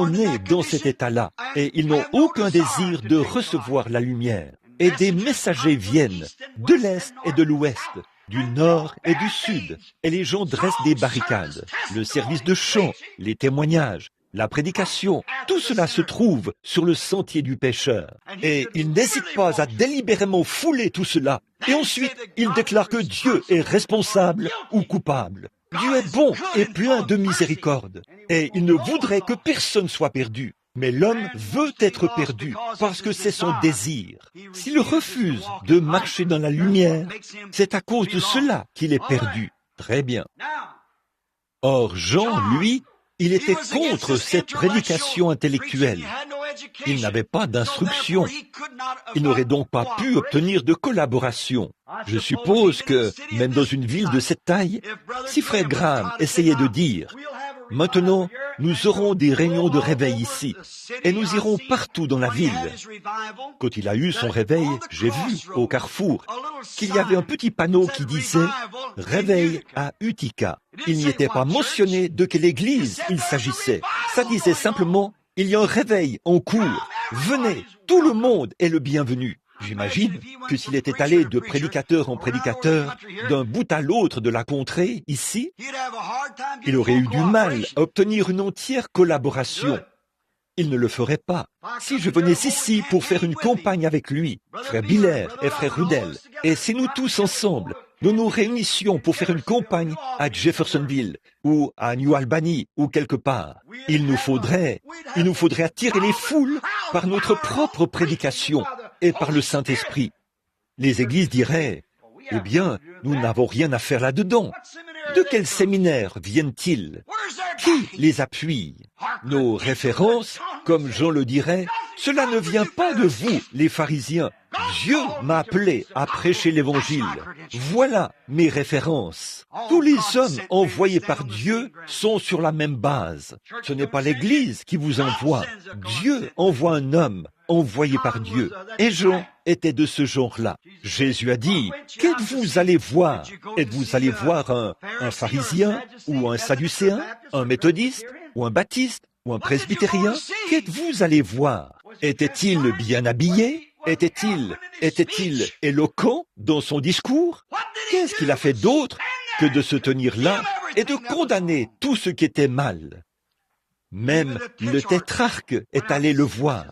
nés dans cet état-là et ils n'ont aucun désir de recevoir la lumière. Et des messagers viennent de l'Est et de l'Ouest, du Nord et du Sud, et les gens dressent des barricades. Le service de chant, les témoignages, la prédication, tout cela se trouve sur le sentier du pécheur. Et ils n'hésitent pas à délibérément fouler tout cela. Et ensuite, ils déclarent que Dieu est responsable ou coupable. Dieu est bon et plein de miséricorde. Et il ne voudrait que personne soit perdu. Mais l'homme veut être perdu parce que c'est son désir. S'il refuse de marcher dans la lumière, c'est à cause de cela qu'il est perdu. Très bien. Or, Jean, lui, il était contre cette prédication intellectuelle. Il n'avait pas d'instruction. Il n'aurait donc pas pu obtenir de collaboration. Je suppose que, même dans une ville de cette taille, si Frère Graham essayait de dire « Maintenant, nous aurons des réunions de réveil ici, et nous irons partout dans la ville. » Quand il a eu son réveil, j'ai vu, au carrefour, qu'il y avait un petit panneau qui disait « Réveil à Utica ». Il n'y était pas mentionné de quelle église il s'agissait. Ça disait simplement « Il y a un réveil en cours. Venez, tout le monde est le bienvenu. » J'imagine que s'il était allé de prédicateur en prédicateur, d'un bout à l'autre de la contrée, ici, il aurait eu du mal à obtenir une entière collaboration. Il ne le ferait pas. Si je venais ici pour faire une campagne avec lui, frère Biller et frère Rudel, et si nous tous ensemble, nous nous réunissions pour faire une campagne à Jeffersonville ou à New Albany ou quelque part, il nous faudrait attirer les foules par notre propre prédication et par le Saint-Esprit. Les églises diraient, eh bien, nous n'avons rien à faire là-dedans. De quel séminaire viennent-ils? Qui les appuie? Nos références, comme Jean le dirait, cela ne vient pas de vous, les pharisiens. Dieu m'a appelé à prêcher l'Évangile. Voilà mes références. Tous les hommes envoyés par Dieu sont sur la même base. Ce n'est pas l'Église qui vous envoie. Dieu envoie un homme envoyé par Dieu. Et Jean était de ce genre-là. Jésus a dit, qu'êtes-vous allé voir? Êtes-vous allé voir un pharisien ou un sadducéen, un méthodiste ou un baptiste ou un presbytérien? Qu'êtes-vous allé voir? Était-il bien habillé? Était-il éloquent dans son discours? Qu'est-ce qu'il a fait d'autre que de se tenir là et de condamner tout ce qui était mal? Même le tétrarque est allé le voir,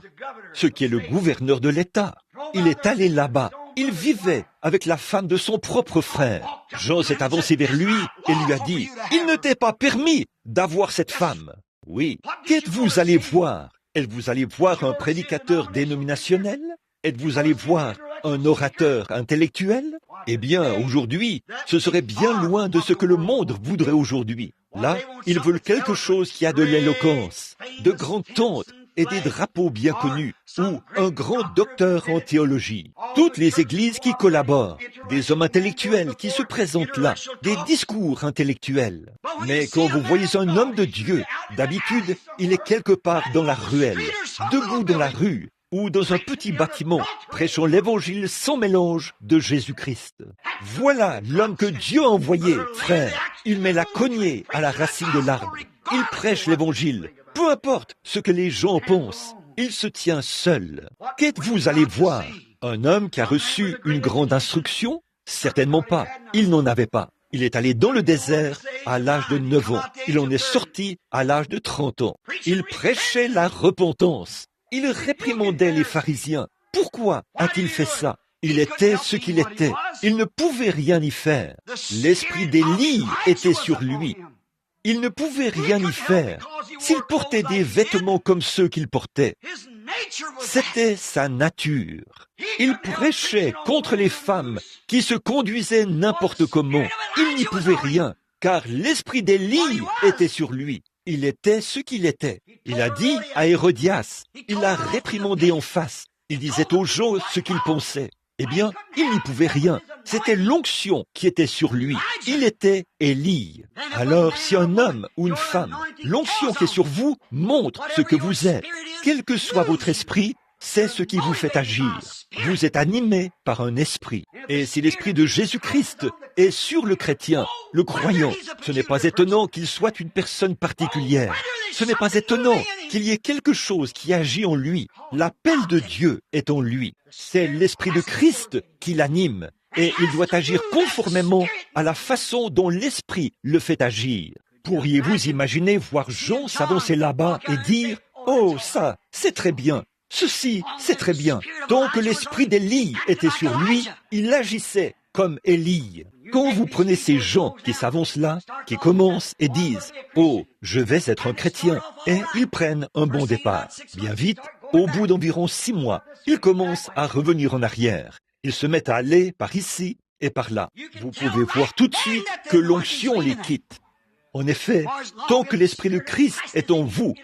ce qui est le gouverneur de l'État. Il est allé là-bas. Il vivait avec la femme de son propre frère. Jean s'est avancé vers lui et lui a dit, « Il ne t'est pas permis d'avoir cette femme. » Oui. Qu'êtes-vous allé voir? Êtes-vous allé voir un prédicateur dénominationnel? Êtes-vous allé voir un orateur intellectuel? Eh bien, aujourd'hui, ce serait bien loin de ce que le monde voudrait aujourd'hui. Là, ils veulent quelque chose qui a de l'éloquence, de grandes tentes et des drapeaux bien connus, ou un grand docteur en théologie. Toutes les églises qui collaborent, des hommes intellectuels qui se présentent là, des discours intellectuels. Mais quand vous voyez un homme de Dieu, d'habitude, il est quelque part dans la ruelle, debout dans la rue, ou dans un petit bâtiment, prêchant l'évangile sans mélange de Jésus-Christ. Voilà l'homme que Dieu a envoyé, frère. Il met la cognée à la racine de l'arbre. Il prêche l'évangile. Peu importe ce que les gens pensent, il se tient seul. Qu'êtes-vous allé voir? Un homme qui a reçu une grande instruction? Certainement pas. Il n'en avait pas. Il est allé dans le désert à l'âge de 9 ans. Il en est sorti à l'âge de 30 ans. Il prêchait la repentance. Il réprimandait les pharisiens. Pourquoi a-t-il fait ça? Il était ce qu'il était. Il ne pouvait rien y faire. L'esprit d'Élie était sur lui. il ne pouvait rien y faire. S'il portait des vêtements comme ceux qu'il portait, c'était sa nature. Il prêchait contre les femmes qui se conduisaient n'importe comment. Il n'y pouvait rien, car l'esprit d'Élie était sur lui. Il était ce qu'il était. Il a dit à Hérodias, il l'a réprimandé en face. Il disait aux gens ce qu'il pensait. Eh bien, il n'y pouvait rien. C'était l'onction qui était sur lui. Il était Élie. Alors, si un homme ou une femme, l'onction qui est sur vous montre ce que vous êtes, quel que soit votre esprit, c'est ce qui vous fait agir. Vous êtes animé par un esprit. Et si l'esprit de Jésus-Christ est sur le chrétien, le croyant, ce n'est pas étonnant qu'il soit une personne particulière. Ce n'est pas étonnant qu'il y ait quelque chose qui agit en lui. L'appel de Dieu est en lui. C'est l'esprit de Christ qui l'anime. Et il doit agir conformément à la façon dont l'esprit le fait agir. Pourriez-vous imaginer voir Jean s'avancer là-bas et dire « Oh, ça, c'est très bien. Ceci, c'est très bien. » Tant que l'esprit d'Élie était sur lui, il agissait comme Élie. Quand vous prenez ces gens qui s'avancent là, qui commencent et disent « Oh, je vais être un chrétien », et ils prennent un bon départ. Bien vite, au bout d'environ 6 mois, ils commencent à revenir en arrière. Ils se mettent à aller par ici et par là. Vous pouvez voir tout de suite que l'onction les quitte. En effet, tant que l'esprit de Christ est en vous,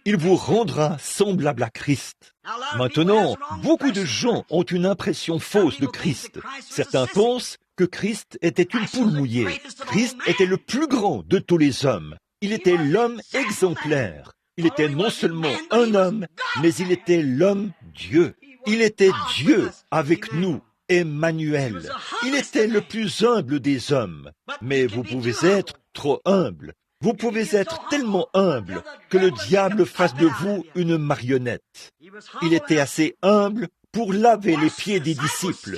il vous rendra semblable à Christ. Maintenant, beaucoup de gens ont une impression fausse de Christ. Certains pensent que Christ était une poule mouillée. Christ était le plus grand de tous les hommes. Il était l'homme exemplaire. Il était non seulement un homme, mais il était l'homme Dieu. Il était Dieu avec nous, Emmanuel. Il était le plus humble des hommes. Mais vous pouvez être trop humble. Vous pouvez être tellement humble que le diable fasse de vous une marionnette. Il était assez humble pour laver les pieds des disciples.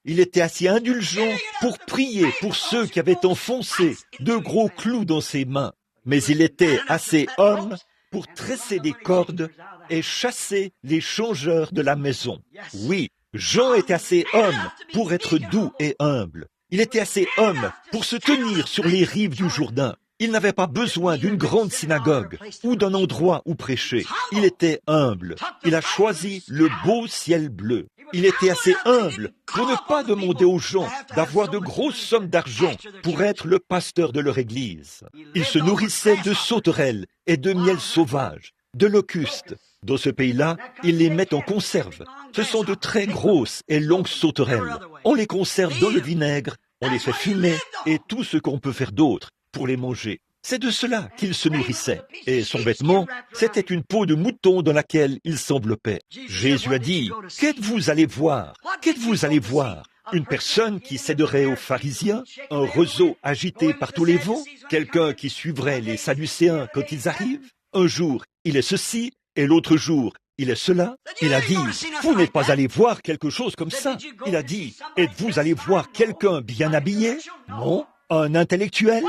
Il était assez indulgent pour prier pour ceux qui avaient enfoncé de gros clous dans ses mains. Mais il était assez homme pour tresser des cordes et chasser les changeurs de la maison. Oui, Jean était assez homme pour être doux et humble. Il était assez homme pour se tenir sur les rives du Jourdain. Il n'avait pas besoin d'une grande synagogue ou d'un endroit où prêcher. Il était humble. Il a choisi le beau ciel bleu. Il était assez humble pour ne pas demander aux gens d'avoir de grosses sommes d'argent pour être le pasteur de leur église. Il se nourrissait de sauterelles et de miel sauvage, de locustes. Dans ce pays-là, ils les mettent en conserve. Ce sont de très grosses et longues sauterelles. On les conserve dans le vinaigre, on les fait fumer et tout ce qu'on peut faire d'autre pour les manger. C'est de cela qu'il se nourrissait. Et son vêtement, c'était une peau de mouton dans laquelle il s'enveloppait. Jésus a dit, « Qu'êtes-vous allé voir? Qu'êtes-vous allé voir? Une personne qui céderait aux pharisiens? Un roseau agité par tous les vents? Quelqu'un qui suivrait les sadducéens quand ils arrivent? Un jour, il est ceci, et l'autre jour, il est cela. » Il a dit, « Vous n'êtes pas allé voir quelque chose comme ça. » Il a dit, « Êtes-vous allé voir quelqu'un bien habillé? » Non. Un intellectuel?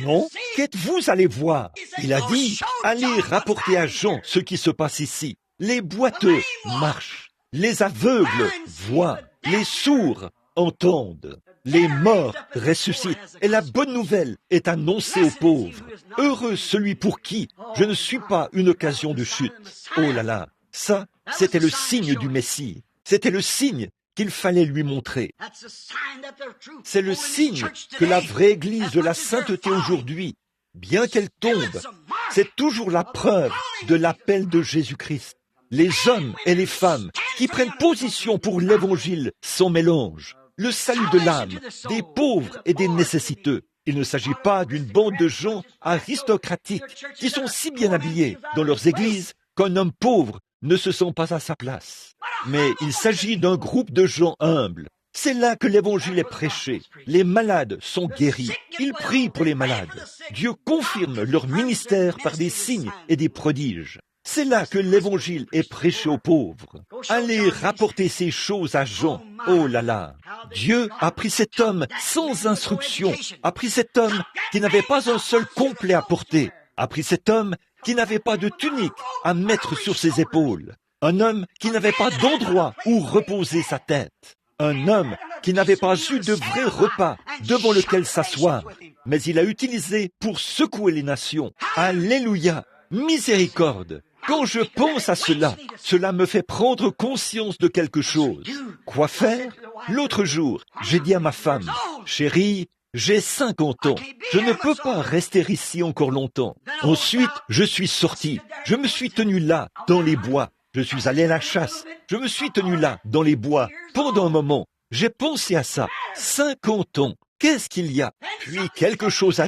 Non. Qu'êtes-vous allé voir? Il a dit, allez rapporter à Jean ce qui se passe ici. Les boiteux marchent, les aveugles voient, les sourds entendent, les morts ressuscitent. Et la bonne nouvelle est annoncée aux pauvres. Heureux celui pour qui je ne suis pas une occasion de chute. Oh là là, ça, c'était le signe du Messie. C'était le signe qu'il fallait lui montrer. C'est le signe que la vraie Église de la sainteté aujourd'hui, bien qu'elle tombe, c'est toujours la preuve de l'appel de Jésus-Christ. Les hommes et les femmes qui prennent position pour l'Évangile sans mélange, le salut de l'âme, des pauvres et des nécessiteux. Il ne s'agit pas d'une bande de gens aristocratiques qui sont si bien habillés dans leurs églises qu'un homme pauvre ne se sent pas à sa place. Mais il s'agit d'un groupe de gens humbles. C'est là que l'évangile est prêché. Les malades sont guéris. Ils prient pour les malades. Dieu confirme leur ministère par des signes et des prodiges. C'est là que l'évangile est prêché aux pauvres. Allez rapporter ces choses à Jean. Oh là là! Dieu a pris cet homme sans instruction, a pris cet homme qui n'avait pas un seul complet à porter, a pris cet homme qui n'avait pas de tunique à mettre sur ses épaules, un homme qui n'avait pas d'endroit où reposer sa tête, un homme qui n'avait pas eu de vrai repas devant lequel s'asseoir, mais il a utilisé pour secouer les nations. Alléluia! Miséricorde! Quand je pense à cela, cela me fait prendre conscience de quelque chose. Quoi faire? L'autre jour, j'ai dit à ma femme, « Chérie, j'ai 50 ans, je ne peux pas rester ici encore longtemps. » Ensuite, je suis sorti, je me suis tenu là, dans les bois. Je suis allé à la chasse, je me suis tenu là, dans les bois, pendant un moment. J'ai pensé à ça. 50 ans, qu'est-ce qu'il y a? Puis quelque chose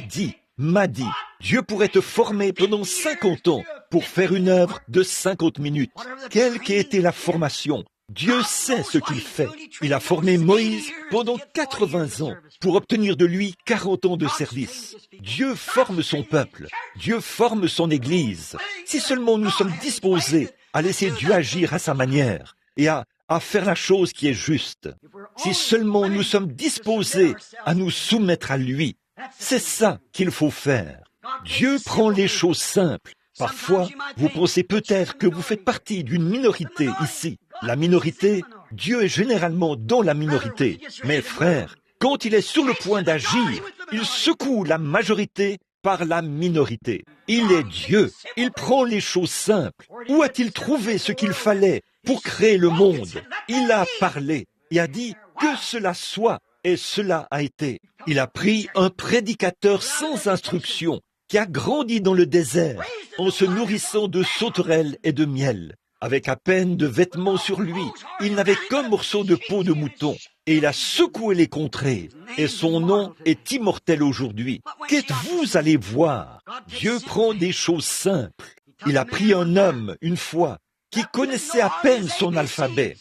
m'a dit, Dieu pourrait te former pendant 50 ans pour faire une œuvre de 50 minutes. Quelle qu'ait été la formation, Dieu sait ce qu'il fait. Il a formé Moïse pendant 80 ans pour obtenir de lui 40 ans de service. Dieu forme son peuple, Dieu forme son Église. Si seulement nous sommes disposés à laisser Dieu agir à sa manière et à faire la chose qui est juste. Si seulement nous sommes disposés à nous soumettre à lui, c'est ça qu'il faut faire. Dieu prend les choses simples. Parfois, vous pensez peut-être que vous faites partie d'une minorité ici. La minorité, Dieu est généralement dans la minorité. Mais frère, quand il est sur le point d'agir, il secoue la majorité par la minorité. Il est Dieu, il prend les choses simples. Où a-t-il trouvé ce qu'il fallait pour créer le monde? Il a parlé et a dit que cela soit, et cela a été. Il a pris un prédicateur sans instruction qui a grandi dans le désert en se nourrissant de sauterelles et de miel. Avec à peine de vêtements sur lui, il n'avait qu'un morceau de peau de mouton, et il a secoué les contrées, et son nom est immortel aujourd'hui. Qu'êtes-vous allé voir? Dieu prend des choses simples. Il a pris un homme, une fois, qui connaissait à peine son alphabet.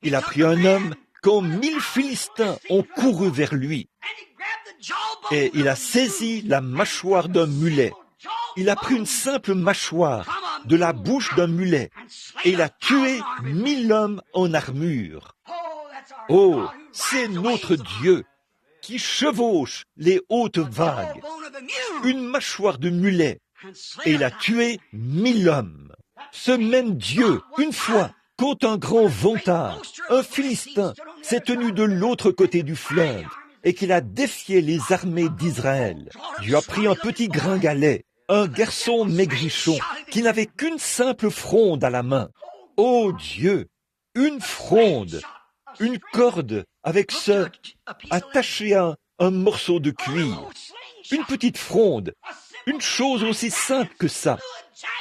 Il a pris un homme quand 1000 Philistins ont couru vers lui, et il a saisi la mâchoire d'un mulet. Il a pris une simple mâchoire de la bouche d'un mulet et il a tué 1000 hommes en armure. Oh, c'est notre Dieu qui chevauche les hautes vagues. Une mâchoire de mulet et il a tué 1000 hommes. Ce même Dieu, une fois, quand un grand vantard, un Philistin, s'est tenu de l'autre côté du fleuve et qu'il a défié les armées d'Israël, Dieu a pris un petit gringalet, un garçon maigrichon qui n'avait qu'une simple fronde à la main. Oh Dieu, une fronde, une corde avec ce attaché à un morceau de cuir, une petite fronde, une chose aussi simple que ça.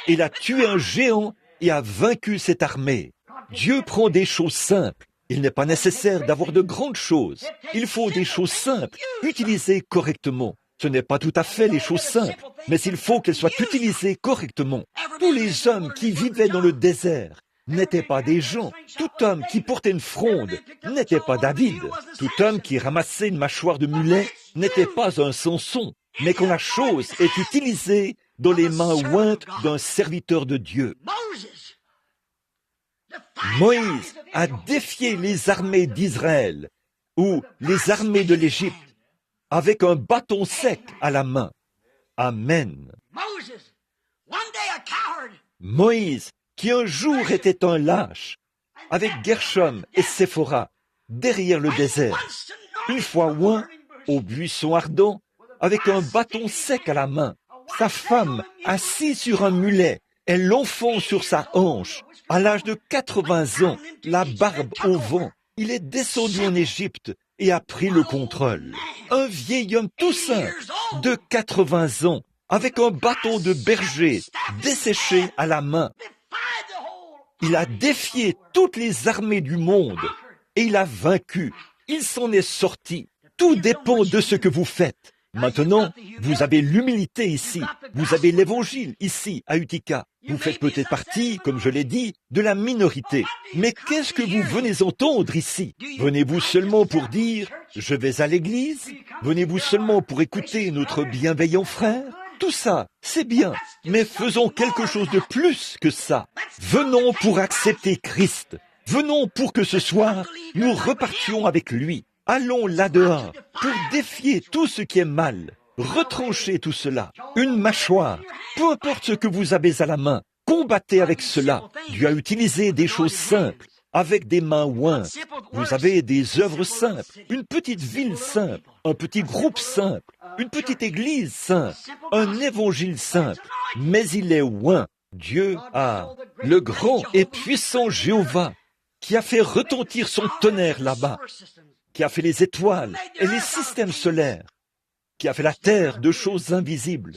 Il a tué un géant et a vaincu cette armée. Dieu prend des choses simples. Il n'est pas nécessaire d'avoir de grandes choses. Il faut des choses simples, utilisées correctement. Ce n'est pas tout à fait les choses simples, mais il faut qu'elles soient utilisées correctement. Tous les hommes qui vivaient dans le désert n'étaient pas des gens. Tout homme qui portait une fronde n'était pas David. Tout homme qui ramassait une mâchoire de mulet n'était pas un Samson. Mais quand la chose est utilisée dans les mains ointes d'un serviteur de Dieu. Moïse a défié les armées d'Israël ou les armées de l'Égypte avec un bâton sec à la main. Amen. Moïse, qui un jour était un lâche, avec Gershom et Séphora, derrière le désert, une fois oint, au buisson ardent, avec un bâton sec à la main, sa femme assise sur un mulet et l'enfant sur sa hanche, à l'âge de 80 ans, la barbe au vent, il est descendu en Égypte et a pris le contrôle. Un vieil homme tout simple, de 80 ans, avec un bâton de berger desséché à la main. Il a défié toutes les armées du monde et il a vaincu. Il s'en est sorti. Tout dépend de ce que vous faites. Maintenant, vous avez l'humilité ici. Vous avez l'évangile ici, à Utica. Vous faites peut-être partie, comme je l'ai dit, de la minorité. Mais qu'est-ce que vous venez entendre ici? Venez-vous seulement pour dire « je vais à l'église » Venez-vous seulement pour écouter notre bienveillant frère? Tout ça, c'est bien, mais faisons quelque chose de plus que ça. Venons pour accepter Christ. Venons pour que ce soir, nous repartions avec lui. Allons là-dehors pour défier tout ce qui est mal. Retranchez tout cela. Une mâchoire, peu importe ce que vous avez à la main, combattez avec cela. Dieu a utilisé des choses simples. avec des mains ointes. Vous avez des œuvres simples, une petite ville simple, un petit groupe simple, une petite église simple, un évangile simple, mais il est oint. Dieu a le grand et puissant Jéhovah qui a fait retentir son tonnerre là-bas, qui a fait les étoiles et les systèmes solaires, qui a fait la terre de choses invisibles,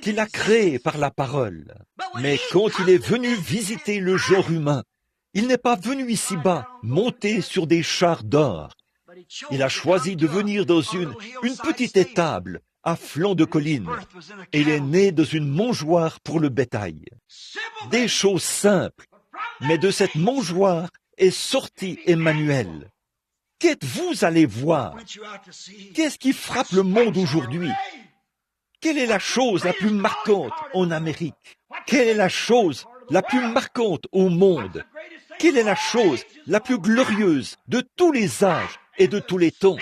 qui l'a créée par la parole. Mais quand il est venu visiter le genre humain, il n'est pas venu ici-bas monter sur des chars d'or. Il a choisi de venir dans une petite étable à flanc de colline, et il est né dans une mangeoire pour le bétail. Des choses simples, mais de cette mangeoire est sorti Emmanuel. Qu'êtes-vous allé voir? Qu'est-ce qui frappe le monde aujourd'hui? Quelle est la chose la plus marquante en Amérique? Quelle est la chose la plus marquante au monde? Quelle est la chose la plus glorieuse de tous les âges et de tous les temps?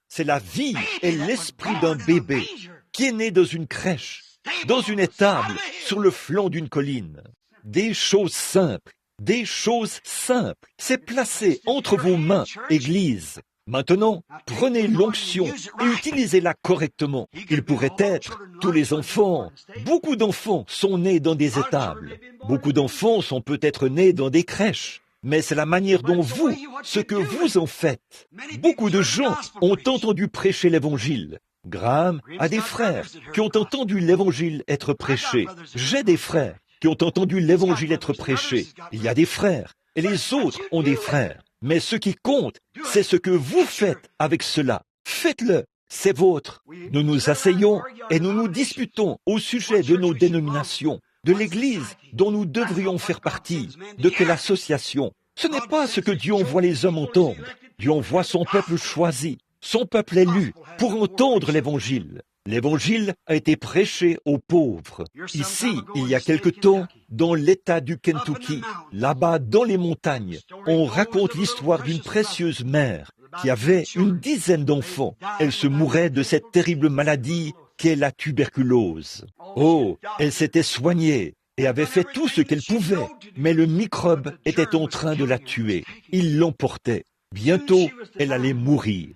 C'est la vie et l'esprit d'un bébé qui est né dans une crèche, dans une étable, sur le flanc d'une colline. Des choses simples. Des choses simples, c'est placé entre vos mains, Église. Maintenant, prenez l'onction et utilisez-la correctement. Il pourrait être, tous les enfants, beaucoup d'enfants sont nés dans des étables. Beaucoup d'enfants sont peut-être nés dans des crèches. Mais c'est la manière dont vous, ce que vous en faites. Beaucoup de gens ont entendu prêcher l'Évangile. Graham a des frères qui ont entendu l'Évangile être prêché. J'ai des frères qui ont entendu l'Évangile être prêché. Il y a des frères, et les autres ont des frères. Mais ce qui compte, c'est ce que vous faites avec cela. Faites-le, c'est vôtre. Nous nous asseyons et nous nous disputons au sujet de nos dénominations, de l'Église dont nous devrions faire partie, de quelle association. Ce n'est pas ce que Dieu envoie les hommes entendre. Dieu envoie son peuple choisi, son peuple élu, pour entendre l'Évangile. L'Évangile a été prêché aux pauvres. Ici, il y a quelque temps, dans l'État du Kentucky, là-bas dans les montagnes, on raconte l'histoire d'une précieuse mère qui avait une dizaine d'enfants. Elle se mourait de cette terrible maladie qu'est la tuberculose. Oh, elle s'était soignée et avait fait tout ce qu'elle pouvait, mais le microbe était en train de la tuer. Il l'emportait. Bientôt, elle allait mourir.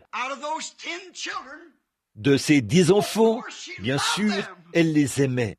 De ses 10 enfants, bien sûr, elle les aimait.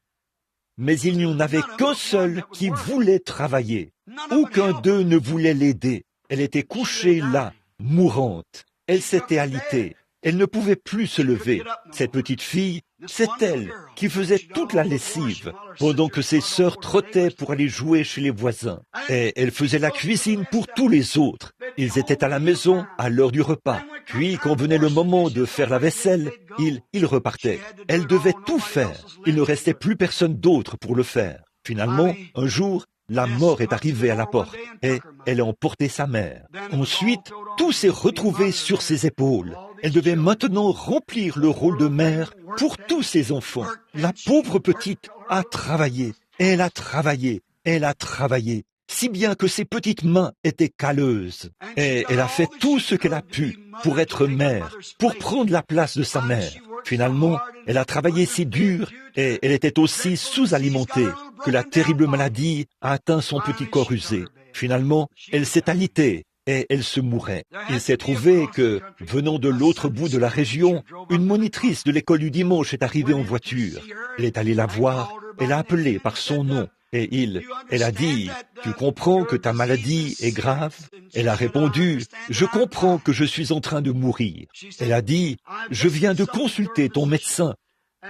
Mais il n'y en avait qu'un seul qui voulait travailler. Aucun d'eux ne voulait l'aider. Elle était couchée là, mourante. Elle s'était alitée. Elle ne pouvait plus se lever. Cette petite fille, c'est elle qui faisait toute la lessive, pendant que ses sœurs trottaient pour aller jouer chez les voisins. Et elle faisait la cuisine pour tous les autres. Ils étaient à la maison à l'heure du repas. Puis, quand venait le moment de faire la vaisselle, ils repartaient. Elle devait tout faire. Il ne restait plus personne d'autre pour le faire. Finalement, un jour, la mort est arrivée à la porte et elle a emporté sa mère. Ensuite, tout s'est retrouvé sur ses épaules. Elle devait maintenant remplir le rôle de mère pour tous ses enfants. La pauvre petite a travaillé, elle a travaillé, elle a travaillé, si bien que ses petites mains étaient calleuses. Et elle a fait tout ce qu'elle a pu pour être mère, pour prendre la place de sa mère. Finalement, elle a travaillé si dur et elle était aussi sous-alimentée que la terrible maladie a atteint son petit corps usé. Finalement, elle s'est alitée et elle se mourait. Il s'est trouvé que, venant de l'autre bout de la région, une monitrice de l'école du dimanche est arrivée en voiture. Elle est allée la voir, elle a appelé par son nom. Et elle a dit, « Tu comprends que ta maladie est grave ?» Elle a répondu, « Je comprends que je suis en train de mourir. » Elle a dit, « Je viens de consulter ton médecin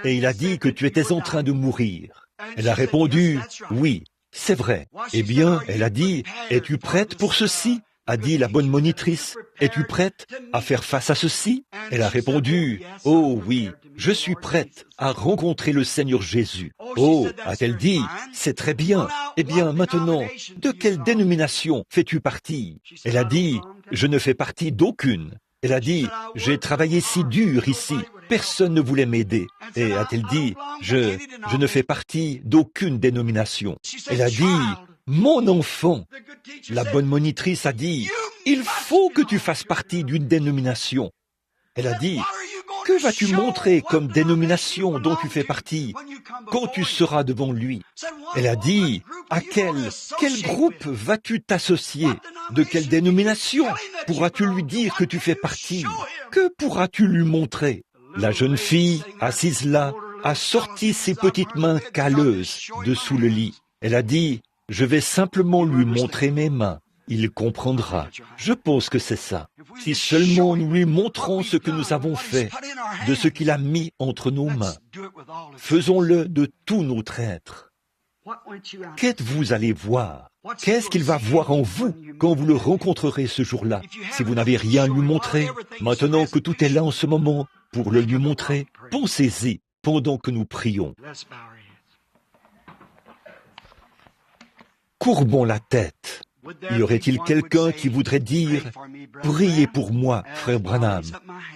et il a dit que tu étais en train de mourir. » Elle a répondu, « Oui, c'est vrai. » Eh bien, elle a dit, « Es-tu prête pour ceci ?» a dit la bonne monitrice, « Es-tu prête à faire face à ceci ?» Elle a répondu, « Oh oui, je suis prête à rencontrer le Seigneur Jésus. » Oh, a-t-elle dit, « C'est très bien. Eh bien, maintenant, de quelle dénomination fais-tu partie ?» Elle a dit, « Je ne fais partie d'aucune. » Elle a dit, « J'ai travaillé si dur ici, personne ne voulait m'aider. » Et a-t-elle dit, « Je ne fais partie d'aucune dénomination. » Elle a dit, « Mon enfant, la bonne monitrice a dit, « Il faut que tu fasses partie d'une dénomination. » Elle a dit, « Que vas-tu montrer comme dénomination dont tu fais partie quand tu seras devant lui? Elle a dit, à quel groupe vas-tu t'associer? De quelle dénomination pourras-tu lui dire que tu fais partie? Que pourras-tu lui montrer? La jeune fille, assise là, a sorti ses petites mains calleuses de sous le lit. Elle a dit, je vais simplement lui montrer mes mains. Il comprendra. Je pense que c'est ça. Si seulement nous lui montrons ce que nous avons fait, de ce qu'il a mis entre nos mains, faisons-le de tout notre être. Qu'êtes-vous allé voir? Qu'est-ce qu'il va voir en vous quand vous le rencontrerez ce jour-là? Si vous n'avez rien à lui montrer, maintenant que tout est là en ce moment pour le lui montrer, pensez-y pendant que nous prions. Courbons la tête. Y aurait-il quelqu'un qui voudrait dire « Priez pour moi, frère Branham »,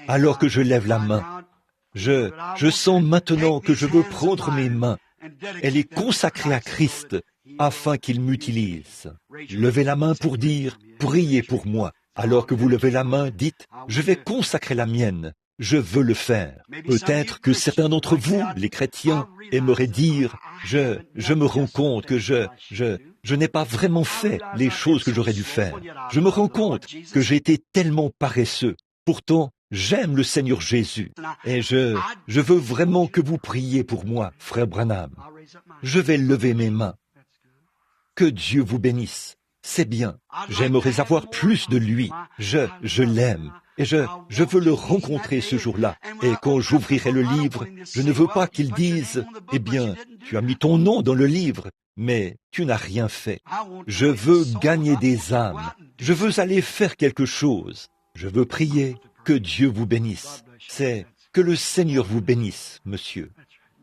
alors que je lève la main? Je sens maintenant que je veux prendre mes mains et les consacrer à Christ afin qu'il m'utilise. Levez la main pour dire « Priez pour moi ». Alors que vous levez la main, dites « Je vais consacrer la mienne ». Je veux le faire. Peut-être que certains d'entre vous, les chrétiens, aimeraient dire « Je me rends compte que je n'ai pas vraiment fait les choses que j'aurais dû faire. Je me rends compte que j'ai été tellement paresseux. Pourtant, j'aime le Seigneur Jésus. Et je veux vraiment que vous priez pour moi, frère Branham. Je vais lever mes mains. Que Dieu vous bénisse. C'est bien. J'aimerais avoir plus de lui. Je l'aime. Et je veux le rencontrer ce jour-là. Et quand j'ouvrirai le livre, je ne veux pas qu'il dise « Eh bien, tu as mis ton nom dans le livre, mais tu n'as rien fait. » Je veux gagner des âmes. Je veux aller faire quelque chose. Je veux prier que Dieu vous bénisse. C'est que le Seigneur vous bénisse, monsieur.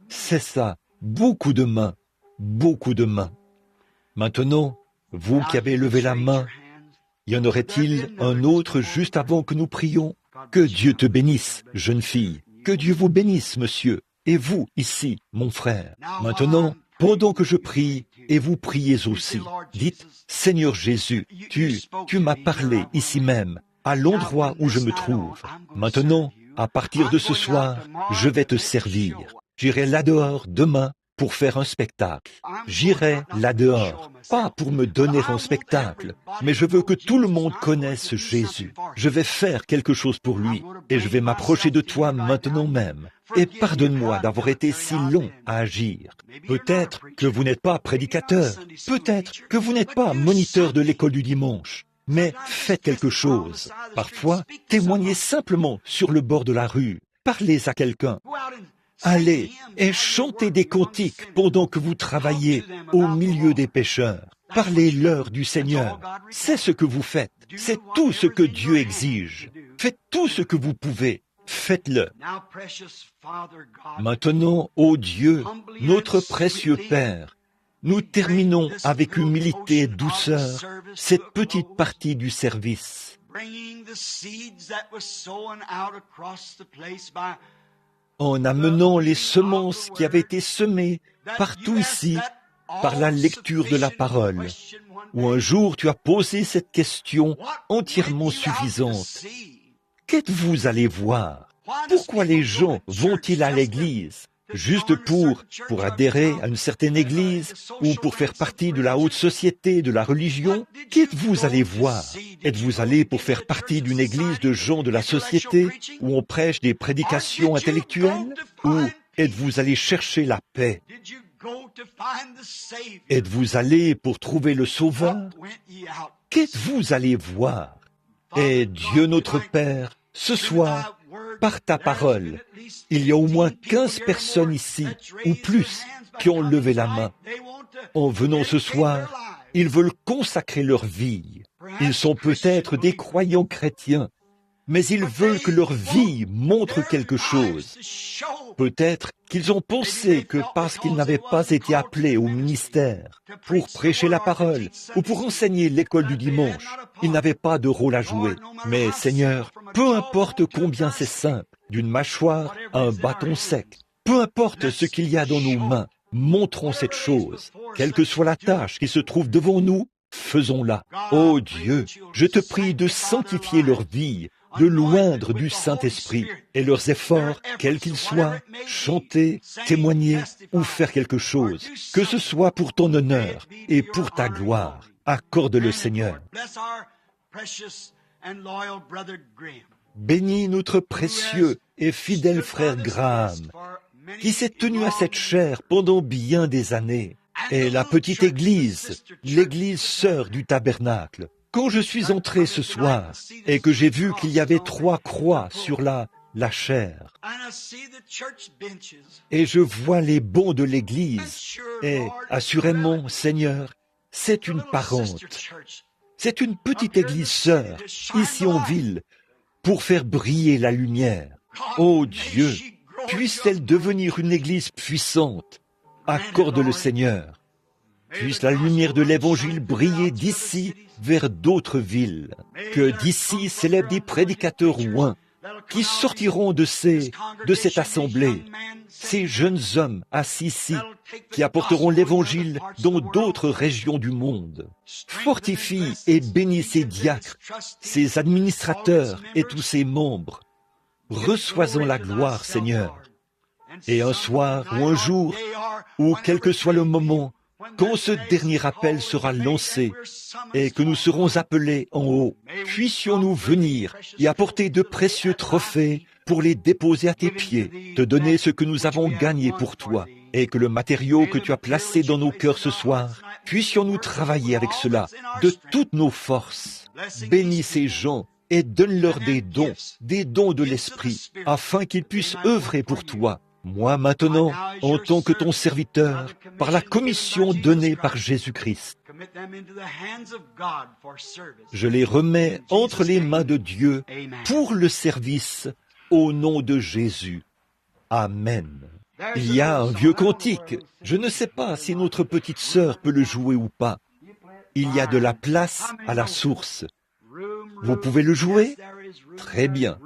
C'est ça. Beaucoup de mains. Beaucoup de mains. Maintenant, vous qui avez levé la main, y en aurait-il un autre juste avant que nous prions? Que Dieu te bénisse, jeune fille. Que Dieu vous bénisse, monsieur. Et vous, ici, mon frère. Maintenant, pendant que je prie, et vous priez aussi, dites, Seigneur Jésus, tu m'as parlé ici même, à l'endroit où je me trouve. Maintenant, à partir de ce soir, je vais te servir. J'irai là-dehors demain pour faire un spectacle. J'irai là-dehors, pas pour me donner un spectacle, mais je veux que tout le monde connaisse Jésus. Je vais faire quelque chose pour lui, et je vais m'approcher de toi maintenant même. Et pardonne-moi d'avoir été si long à agir. Peut-être que vous n'êtes pas prédicateur, peut-être que vous n'êtes pas moniteur de l'école du dimanche, mais faites quelque chose. Parfois, témoignez simplement sur le bord de la rue, parlez à quelqu'un. Allez et chantez des cantiques pendant que vous travaillez au milieu des pécheurs. Parlez-leur du Seigneur. C'est ce que vous faites. C'est tout ce que Dieu exige. Faites tout ce que vous pouvez. Faites-le. Maintenant, ô Dieu, notre précieux Père, nous terminons avec humilité et douceur cette petite partie du service. En amenant les semences qui avaient été semées partout ici par la lecture de la parole, où un jour tu as posé cette question entièrement suffisante. Qu'êtes-vous allé voir? Pourquoi les gens vont-ils à l'église? Juste pour adhérer à une certaine église ou pour faire partie de la haute société, de la religion? Qu'êtes-vous allé voir? Êtes-vous allé pour faire partie d'une église de gens de la société où on prêche des prédications intellectuelles? Ou êtes-vous allé chercher la paix? Êtes-vous allé pour trouver le Sauveur? Qu'êtes-vous allé voir? Et Dieu notre Père, ce soir, par ta parole, il y a au moins 15 personnes ici, ou plus, qui ont levé la main. En venant ce soir, ils veulent consacrer leur vie. Ils sont peut-être des croyants chrétiens, mais ils veulent que leur vie montre quelque chose. Peut-être qu'ils ont pensé que parce qu'ils n'avaient pas été appelés au ministère pour prêcher la parole ou pour enseigner l'école du dimanche, ils n'avaient pas de rôle à jouer. Mais Seigneur, peu importe combien c'est simple, d'une mâchoire à un bâton sec, peu importe ce qu'il y a dans nos mains, montrons cette chose. Quelle que soit la tâche qui se trouve devant nous, faisons-la. Ô Dieu, je te prie de sanctifier leur vie, de l'oindre du Saint-Esprit, et leurs efforts, quels qu'ils soient, chanter, témoigner ou faire quelque chose, que ce soit pour ton honneur et pour ta gloire. Accorde-le, Seigneur. Bénis notre précieux et fidèle frère Graham, qui s'est tenu à cette chaire pendant bien des années, et la petite église, l'église sœur du tabernacle. Quand je suis entré ce soir et que j'ai vu qu'il y avait 3 croix sur la chaire, et je vois les bancs de l'église, et assurément, Seigneur, c'est une parente, c'est une petite église sœur, ici en ville, pour faire briller la lumière. Ô Dieu, puisse-t-elle devenir une église puissante. Accorde-le, Seigneur. Puisse la lumière de l'Évangile briller d'ici vers d'autres villes. Que d'ici s'élèvent des prédicateurs oints qui sortiront de cette assemblée, ces jeunes hommes assis ici, qui apporteront l'Évangile dans d'autres régions du monde. Fortifie et bénis ces diacres, ces administrateurs et tous ces membres. Reçois-en la gloire, Seigneur. Et un soir ou un jour, ou quel que soit le moment, quand ce dernier appel sera lancé et que nous serons appelés en haut, puissions-nous venir et apporter de précieux trophées pour les déposer à tes pieds, te donner ce que nous avons gagné pour toi, et que le matériau que tu as placé dans nos cœurs ce soir, puissions-nous travailler avec cela de toutes nos forces. Bénis ces gens et donne-leur des dons de l'Esprit, afin qu'ils puissent œuvrer pour toi. Moi maintenant, en tant que ton serviteur, par la commission donnée par Jésus-Christ, je les remets entre les mains de Dieu pour le service au nom de Jésus. Amen. Il y a un vieux cantique. Je ne sais pas si notre petite sœur peut le jouer ou pas. Il y a de la place à la source. Vous pouvez le jouer? Très bien.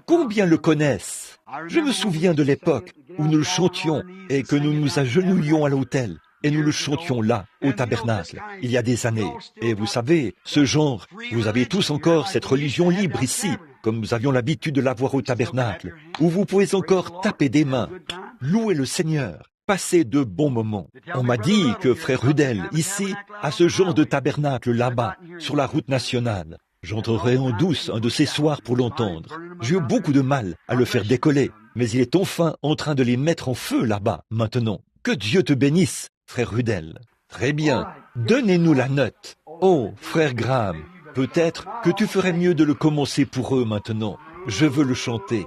Combien le connaissent? Je me souviens de l'époque où nous le chantions et que nous nous agenouillions à l'autel et nous le chantions là, au tabernacle, il y a des années. Et vous savez, ce genre, vous avez tous encore cette religion libre ici, comme nous avions l'habitude de l'avoir au tabernacle, où vous pouvez encore taper des mains, louer le Seigneur, passer de bons moments. On m'a dit que frère Rudel, ici, a ce genre de tabernacle là-bas, sur la route nationale. J'entrerai en douce un de ces soirs pour l'entendre. J'ai eu beaucoup de mal à le faire décoller, mais il est enfin en train de les mettre en feu là-bas, maintenant. Que Dieu te bénisse, frère Rudel. Très bien, donnez-nous la note. Oh, frère Graham, peut-être que tu ferais mieux de le commencer pour eux maintenant. Je veux le chanter.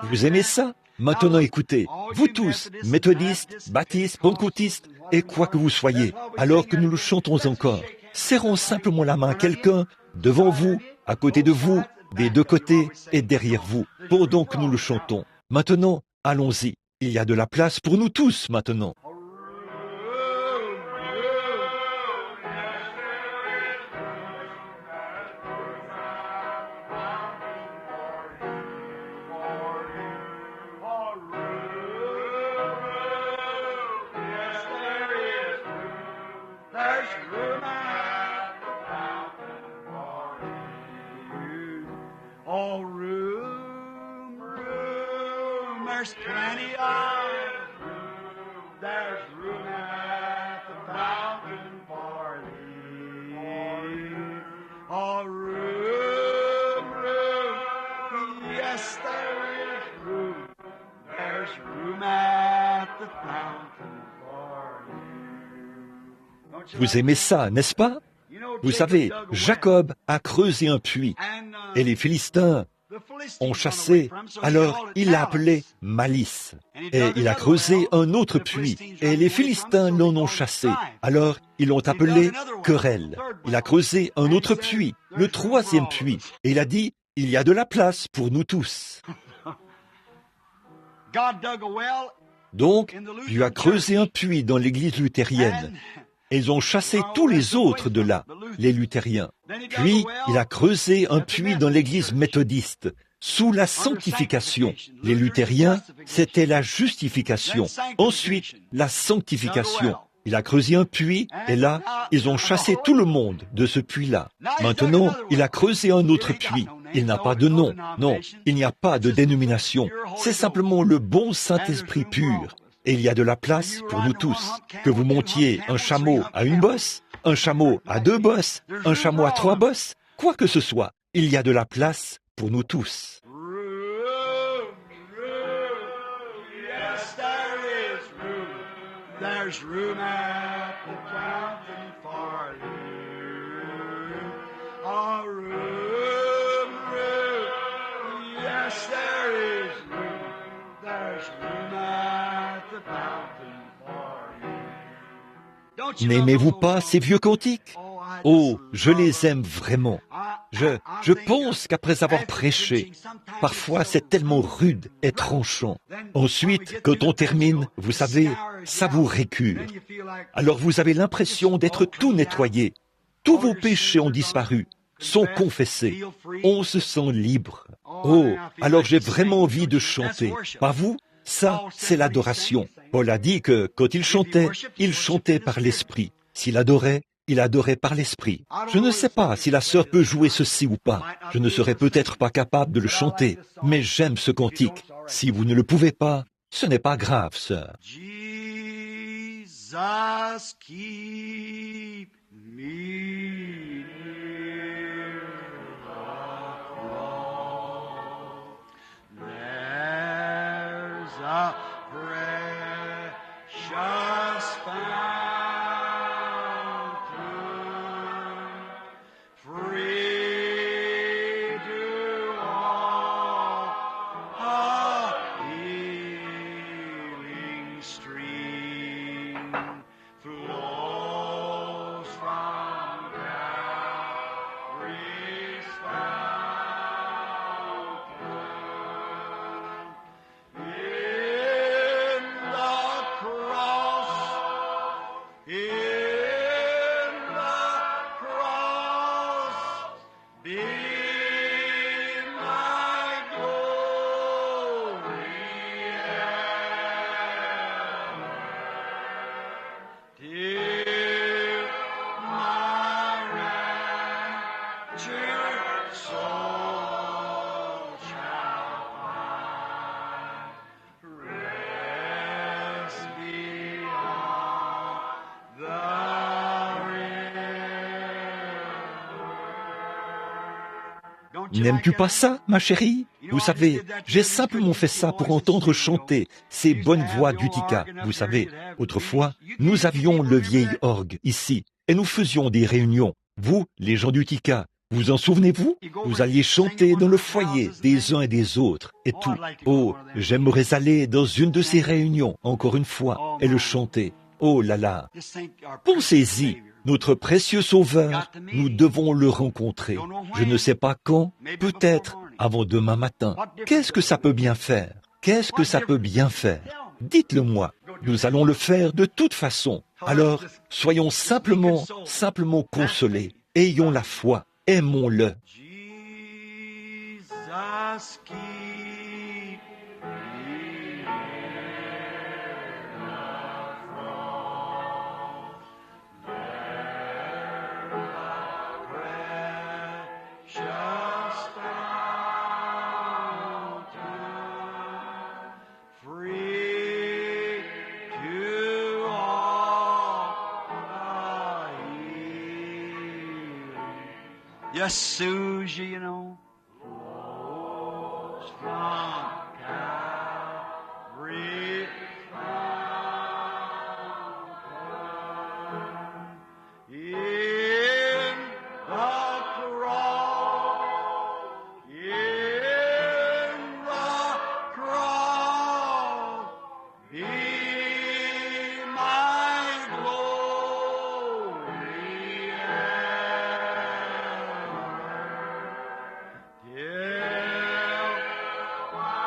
Vous aimez ça? Maintenant écoutez, vous tous, méthodistes, baptistes, pentecôtistes, et quoi que vous soyez, alors que nous le chantons encore, serrons simplement la main à quelqu'un, devant vous, à côté de vous, des deux côtés et derrière vous, pendant que nous le chantons. Maintenant, allons-y. Il y a de la place pour nous tous maintenant. There's plenty of room. There's room at the fountain for thee. Oh, room, room. Yes, there is room. There's room at the fountain for you. Vous aimez ça, n'est-ce pas? Vous savez, Jacob a creusé un puits et les Philistins ont chassé, alors il l'a appelé Malice. Et il a creusé un autre puits, et les Philistins l'en ont chassé, alors ils l'ont appelé Querelle. Il a creusé un autre puits, le troisième puits, et il a dit, il y a de la place pour nous tous. Donc, Dieu a creusé un puits dans l'église luthérienne. Ils ont chassé tous les autres de là, les luthériens. Puis, il a creusé un puits dans l'église méthodiste, sous la sanctification. Les luthériens, c'était la justification. Ensuite, la sanctification. Il a creusé un puits, et là, ils ont chassé tout le monde de ce puits-là. Maintenant, il a creusé un autre puits. Il n'a pas de nom. Non, il n'y a pas de dénomination. C'est simplement le bon Saint-Esprit pur. Et il y a de la place pour nous tous. Que vous montiez un chameau à une bosse, un chameau à 2 bosses, un chameau à 3 bosses, quoi que ce soit, il y a de la place pour nous tous. Room, yes, there is room. There's room at the fountain for you. Oh, room, yes, there is room. There's room at the fountain for you. Don't you love N'aimez-vous those pas old ces songs? vieux cantiques? Oh, I Oh, just je love les them. aime vraiment. Je pense qu'après avoir prêché, parfois c'est tellement rude et tranchant. Ensuite, quand on termine, vous savez, ça vous récure. Alors vous avez l'impression d'être tout nettoyé. Tous vos péchés ont disparu, sont confessés. On se sent libre. Oh, alors j'ai vraiment envie de chanter. Pas vous? Ça, c'est l'adoration. Paul a dit que quand il chantait par l'Esprit. S'il adorait, il adorait par l'Esprit. Je ne sais pas si la sœur peut jouer ceci ou pas. Je ne serais peut-être pas capable de le chanter, mais j'aime ce cantique. Si vous ne le pouvez pas, ce n'est pas grave, sœur. Jesus, keep me near the cross. There's a precious fountain, free to all, a healing stream flows from Calvary's fountain. In the cross, be my glory ever, till my raptured soul shall find rest beyond the river. N'aimes-tu pas ça, ma chérie? Vous savez, j'ai simplement fait ça pour entendre chanter ces bonnes voix d'Utica. Vous savez, autrefois, nous avions le vieil orgue ici, et nous faisions des réunions. Vous, les gens d'Utica, vous en souvenez-vous? Vous alliez chanter dans le foyer des uns et des autres, et tout. Oh, j'aimerais aller dans une de ces réunions, encore une fois, et le chanter. Oh là là! Pensez-y, notre précieux Sauveur, nous devons le rencontrer. Je ne sais pas quand, peut-être avant demain matin. Qu'est-ce que ça peut bien faire? Qu'est-ce que ça peut bien faire? Dites-le moi. Nous allons le faire de toute façon. Alors, soyons simplement consolés. Ayons la foi. Aimons-le. Jesus, keep me precious fountain, free to all a healing. Yes, Susie, you know, flows from Calvary's fountain. In the cross, be my glory ever, till my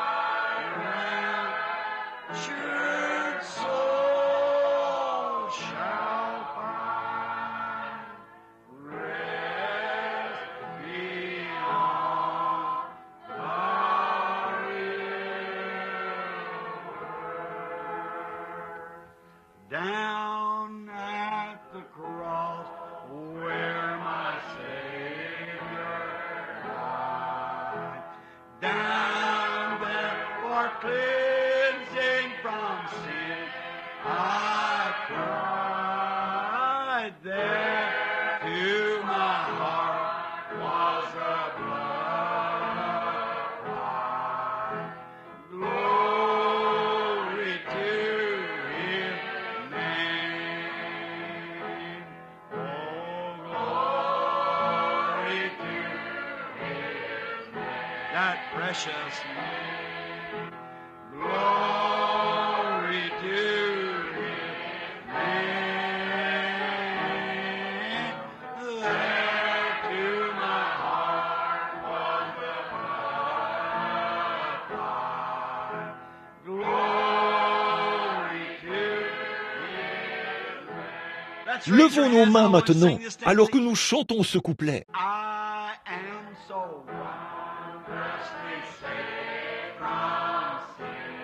Right there to my heart was the blood of Christ. Glory to His name. Oh, glory to His name. That precious name. Glory to His name. There to my heart was the blood of Christ. Glory to His name. Let's raise Levons your nos hands mains all and maintenant, sing this alors que together. nous chantons ce couplet. I am so wondrously saved from sin.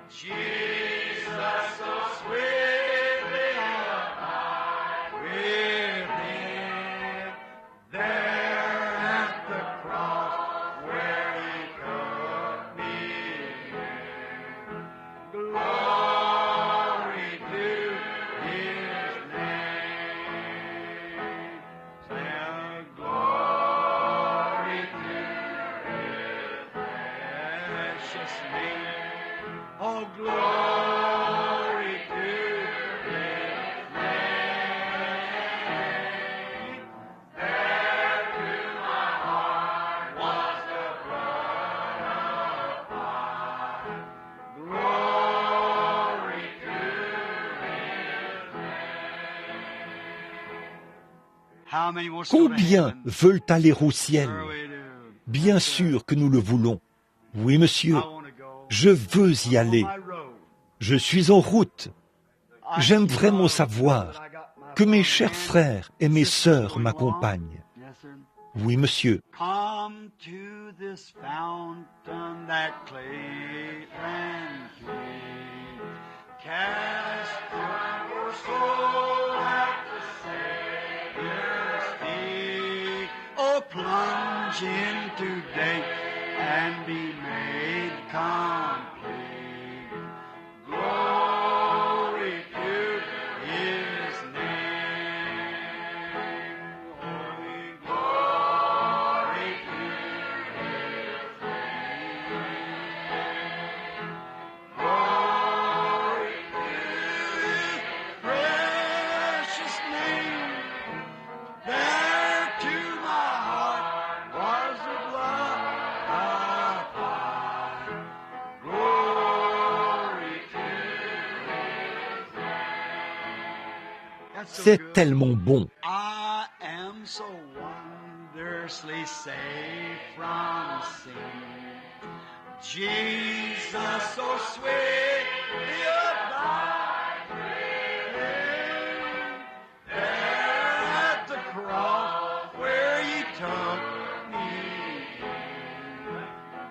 Jesus, so sweetly abide within. There at the cross where He took me in. Glory to His name. Say glory to His precious name. Oh, glory to His name. There to my heart was the blood of Christ. Glory to His name. How many want to go to Combien heaven? veulent aller au ciel? Sure we do. Bien sûr que nous le voulons. Oui, monsieur, I want to go. je veux y I'm on aller. my road. Je suis en route. I J'aime see vraiment God, savoir but I got my que mes phone chers in. frères et mes Sister sœurs going m'accompagnent. along. Yes, sir. Oui, monsieur. Come to this fountain that Cleveland keeps. Cast your soul at the Savior's feet. Oh, plunge in today and be made complete. Glory to His name. Holy glory to His name. Glory to His precious name. There to my heart was the blood of Christ. Glory to His name. That's so C'est good. tellement bon. I am so wondrously saved from sin. Jesus, so sweetly abide within. There at the cross where He took me in.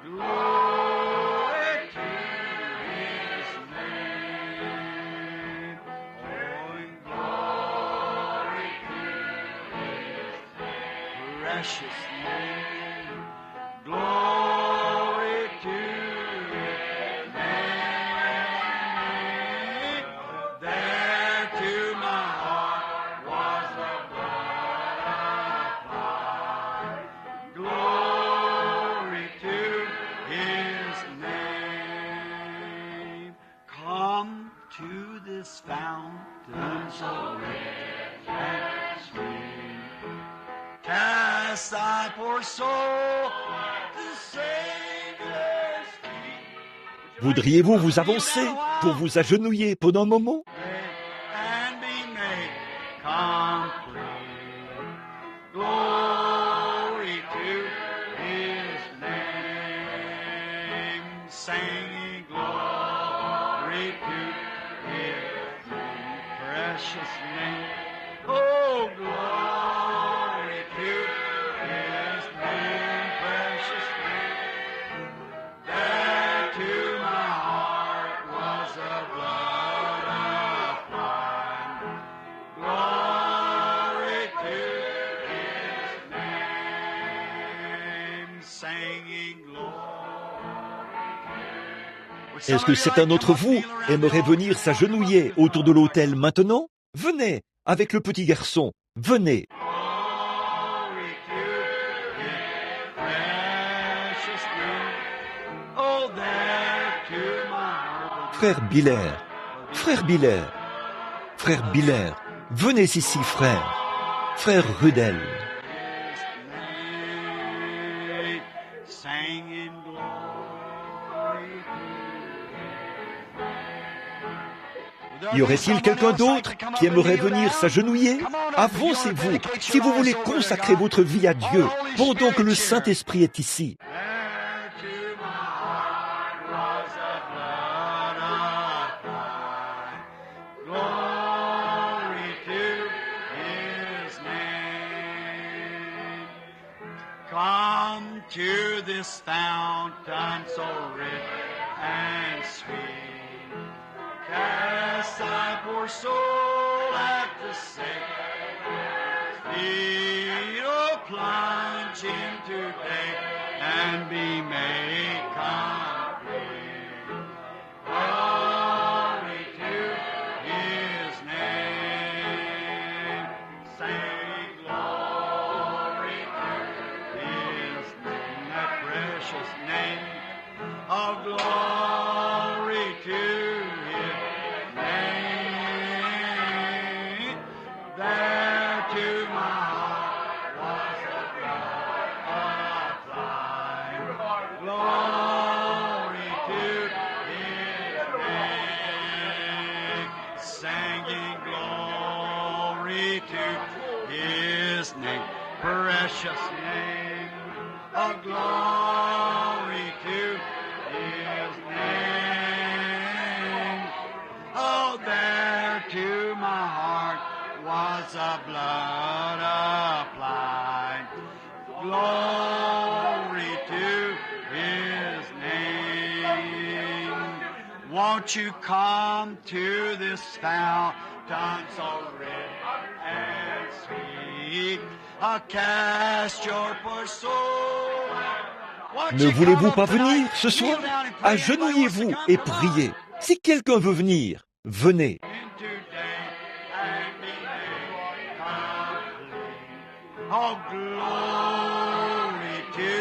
Glory to His name. Oh, and glory to His precious name. Glory to His name. There to my heart was the blood of Christ. Glory to His name. Come to this fountain so rich and sweet. Cast thy poor soul to Savior's feet. Voudriez-vous vous avancer pour vous agenouiller pendant un moment? And be made complete. Glory to His name. Singing glory to His name. Precious name. Oh, glory to His name. Precious name. There to my heart was the blood of Christ. Glory to His name. Singing glory. Est-ce que certains d'entre vous aimerait venir s'agenouiller autour de l'autel maintenant? Venez, avec le petit garçon. Venez. Glory to His precious name. Oh, there to my heart. Frère Biller, frère Biller, frère Biller, venez ici, frère. Frère Rudel. Singing glory to Y aurait-il quelqu'un d'autre qui aimerait venir s'agenouiller? Avancez-vous, si vous voulez consacrer votre vie à Dieu, pendant que le Saint-Esprit est ici. Come to this fountain so rich and sweet. Cast thy poor soul at the Savior's feet. Oh, plunge into day and be made complete. Glory to His name. Sing glory to His name, that precious name of glory to His name. There to my heart was a blood applied. Glory to His name, singing glory to His name, precious name of glory to His name. Oh, there to my heart was a blood applied. Glory to His name. Won't you come to this fountain so rich and sweet? Cast your poor soul. Ne voulez-vous pas venir ce soir? Agenouillez-vous et priez. Si quelqu'un veut venir, venez. Oh, glory to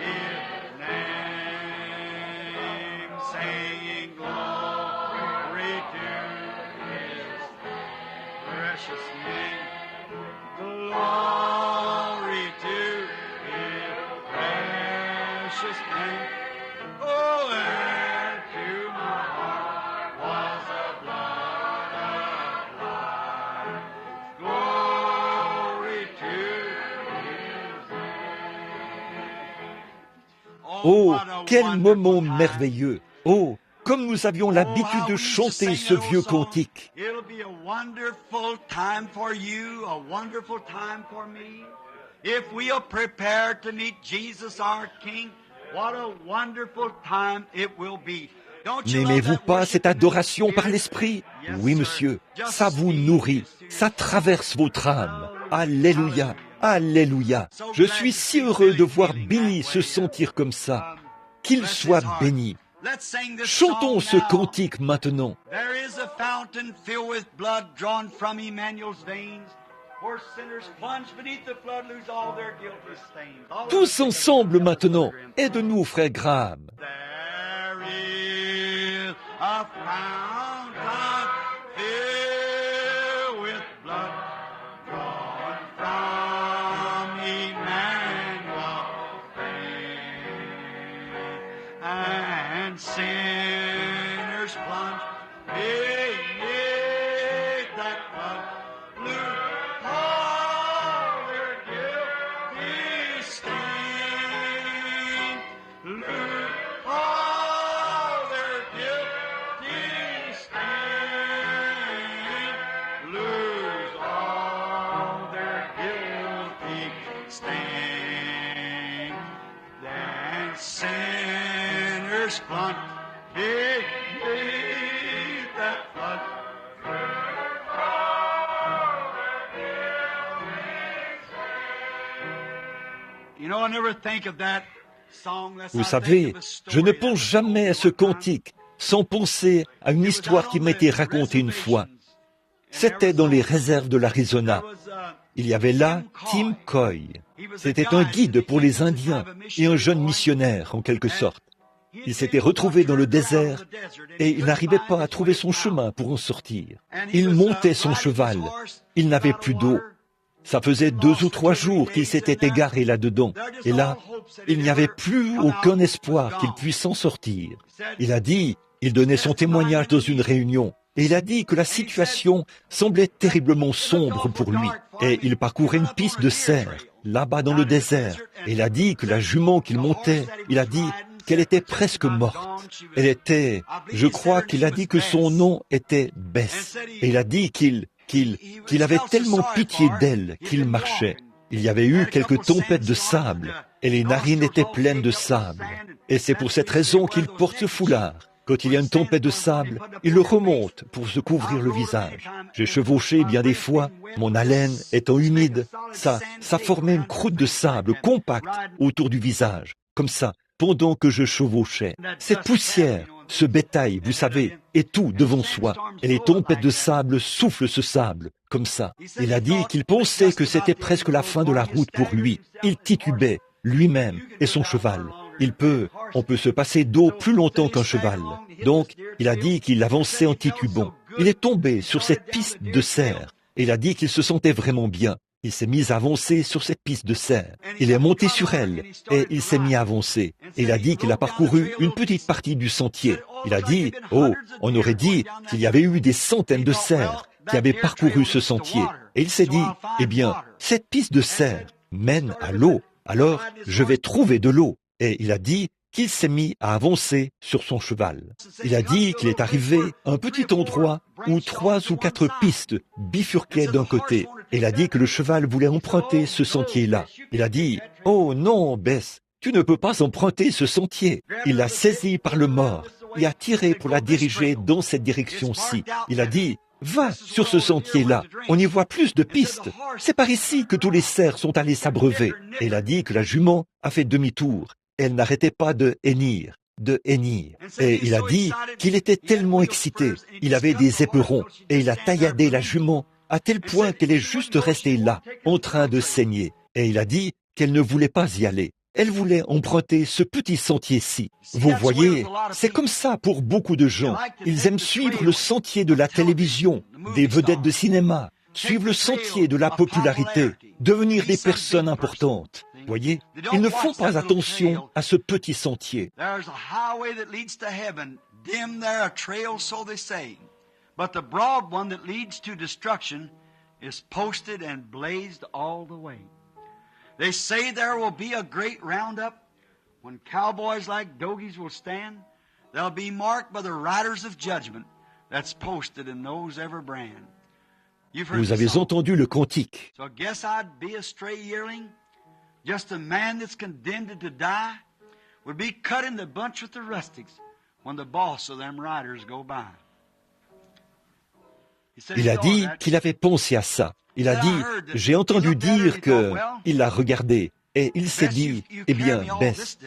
His name, saying glory to His precious name, glory to His precious name. Oh, and to my heart was a blood applied. Glory to His name. Oh, what a quel wonderful moment time. merveilleux! Oh, comme nous avions l'habitude de chanter ce vieux cantique. It'll be a wonderful time for you, a wonderful time for me. If we are prepared to meet Jesus our King, what a wonderful time it will be. Don't you love N'aimez-vous that pas worship cette in the adoration par Spirit? l'Esprit? Yes, Oui, sir. monsieur, Just ça vous speak nourrit, this to ça you. traverse votre âme. Alléluia, alléluia. Je suis si heureux de voir Billy se sentir comme ça. Qu'il soit béni. Let's sing this Chantons song ce now. cantique maintenant. There is a fountain filled with blood drawn from Emmanuel's veins, where sinners plunge beneath the flood lose all their guilty stains. All of us Tous sing it. ensemble maintenant. Aide-nous, frère Graham. There is a fountain filled with blood drawn from Emmanuel's veins, and sinners plunge beneath that flood, lose all their guilty stain, lose all their guilty stain, lose all their guilty stain. Then sinners plunge beneath that flood. You know, I never think of that song unless Vous I savez, think of a story je ne that pense was jamais à told ce one time. cantique sans penser à une histoire qui m'a été racontée une fois. C'était dans les réserves de l'Arizona. Il y avait là Tim Coy. C'était un guide pour les Indiens et un jeune missionnaire, en quelque sorte. Il s'était retrouvé dans le désert et il n'arrivait pas à trouver son chemin pour en sortir. Il montait son cheval. Il n'avait plus d'eau. Ça faisait 2 ou 3 jours qu'il s'était égaré là-dedans. Et là, il n'y avait plus aucun espoir qu'il puisse s'en sortir. Il donnait son témoignage dans une réunion. Et il a dit que la situation semblait terriblement sombre pour lui. Et il parcourait une piste de cerf, là-bas dans le désert. Et il a dit que la jument qu'il montait, il a dit qu'elle était presque morte. Elle était, je crois qu'il a dit que son nom était Bess. Et il a dit qu'il avait tellement pitié d'elle qu'il marchait. Il y avait eu quelques tempêtes de sable, et les narines étaient pleines de sable. Et c'est pour cette raison qu'il porte ce foulard. Quand il y a une tempête de sable, il le remonte pour se couvrir le visage. J'ai chevauché bien des fois, mon haleine étant humide, ça formait une croûte de sable compacte autour du visage, comme ça, pendant que je chevauchais. Cette poussière, ce bétail, vous savez, est tout devant soi. Et les tempêtes de sable soufflent ce sable, comme ça. Il a dit qu'il pensait que c'était presque la fin de la route pour lui. Il titubait, lui-même et son cheval. On peut se passer d'eau plus longtemps qu'un cheval. Donc, il a dit qu'il avançait en titubant. Il est tombé sur cette piste de cerf. Et il a dit qu'il se sentait vraiment bien. Il s'est mis à avancer sur cette piste de cerf. Il est monté sur elle et il s'est mis à avancer. Et il a dit qu'il a parcouru une petite partie du sentier. Il a dit, on aurait dit qu'il y avait eu des centaines de cerfs qui avaient parcouru ce sentier. Et il s'est dit, cette piste de cerf mène à l'eau. Alors, je vais trouver de l'eau. Et il a dit qu'il s'est mis à avancer sur son cheval. Il a dit qu'il est arrivé à un petit endroit où 3 ou 4 pistes bifurquaient d'un côté. Et il a dit que le cheval voulait emprunter ce sentier-là. Il a dit, « Oh non, Bess, tu ne peux pas emprunter ce sentier. » Il l'a saisie par le mors et a tiré pour la diriger dans cette direction-ci. Il a dit, « Va sur ce sentier-là, on y voit plus de pistes. C'est par ici que tous les cerfs sont allés s'abreuver. » Et il a dit que la jument a fait demi-tour. Elle n'arrêtait pas de hennir. Et il a dit qu'il était tellement excité. Il avait des éperons et il a tailladé la jument à tel point qu'elle est juste restée là, en train de saigner. Et il a dit qu'elle ne voulait pas y aller. Elle voulait emprunter ce petit sentier-ci. Vous voyez, c'est comme ça pour beaucoup de gens. Ils aiment suivre le sentier de la télévision, des vedettes de cinéma, suivre le sentier de la popularité, devenir des personnes importantes. Voyez, ils ne font pas attention à ce petit sentier. There's a highway that leads to heaven, dim there a trail, so they say. But the broad one that leads to destruction is posted and blazed all the way. They say there will be a great roundup when cowboys like doggies will stand. They'll be marked by the riders of judgment that's posted in those ever brand. Vous avez entendu le cantique. So I guess I'd be a stray yearling. Just a man that's condemned to die would be cut in the bunch with the rustics when the boss of them riders go by. Il a dit qu'il avait pensé à ça. Il a dit, j'ai entendu dire que... Il l'a regardé et il s'est dit, Bess,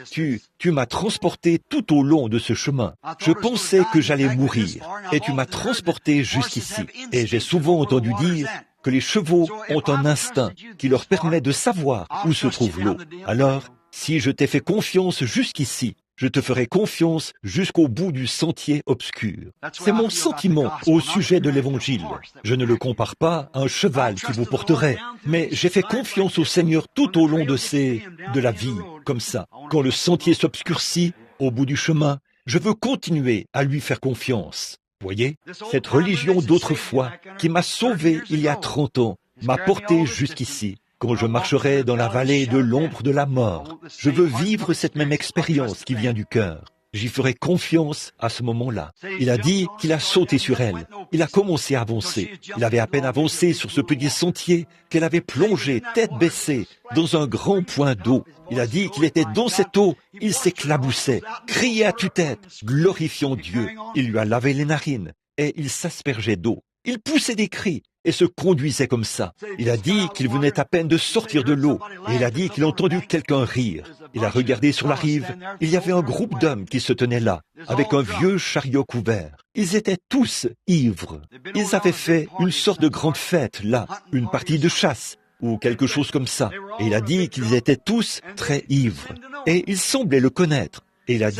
tu m'as transporté tout au long de ce chemin. Je pensais que j'allais mourir et tu m'as transporté jusqu'ici. Et j'ai souvent entendu dire que les chevaux ont un instinct qui leur permet de savoir où se trouve l'eau. Alors, si je t'ai fait confiance jusqu'ici, je te ferai confiance jusqu'au bout du sentier obscur. C'est mon sentiment au sujet de l'Évangile. Je ne le compare pas à un cheval qui vous porterait, mais j'ai fait confiance au Seigneur tout au long de la vie, comme ça. Quand le sentier s'obscurcit, au bout du chemin, je veux continuer à lui faire confiance. Voyez, cette religion d'autrefois qui m'a sauvé il y a 30 ans m'a porté jusqu'ici. Quand je marcherai dans la vallée de l'ombre de la mort, je veux vivre cette même expérience qui vient du cœur. J'y ferai confiance à ce moment-là. Il a dit qu'il a sauté sur elle. Il a commencé à avancer. Il avait à peine avancé sur ce petit sentier qu'elle avait plongé, tête baissée, dans un grand point d'eau. Il a dit qu'il était dans cette eau. Il s'éclaboussait, criait à tue-tête, glorifiant Dieu. Il lui a lavé les narines et il s'aspergeait d'eau. il poussait des cris et se conduisait comme ça. Il a dit qu'il venait à peine de sortir de l'eau et il a dit qu'il a entendu quelqu'un rire. Il a regardé sur la rive, il y avait un groupe d'hommes qui se tenaient là, avec un vieux chariot couvert. Ils étaient tous ivres. Ils avaient fait une sorte de grande fête là, une partie de chasse ou quelque chose comme ça. Et il a dit qu'ils étaient tous très ivres. Et ils semblaient le connaître. Et il a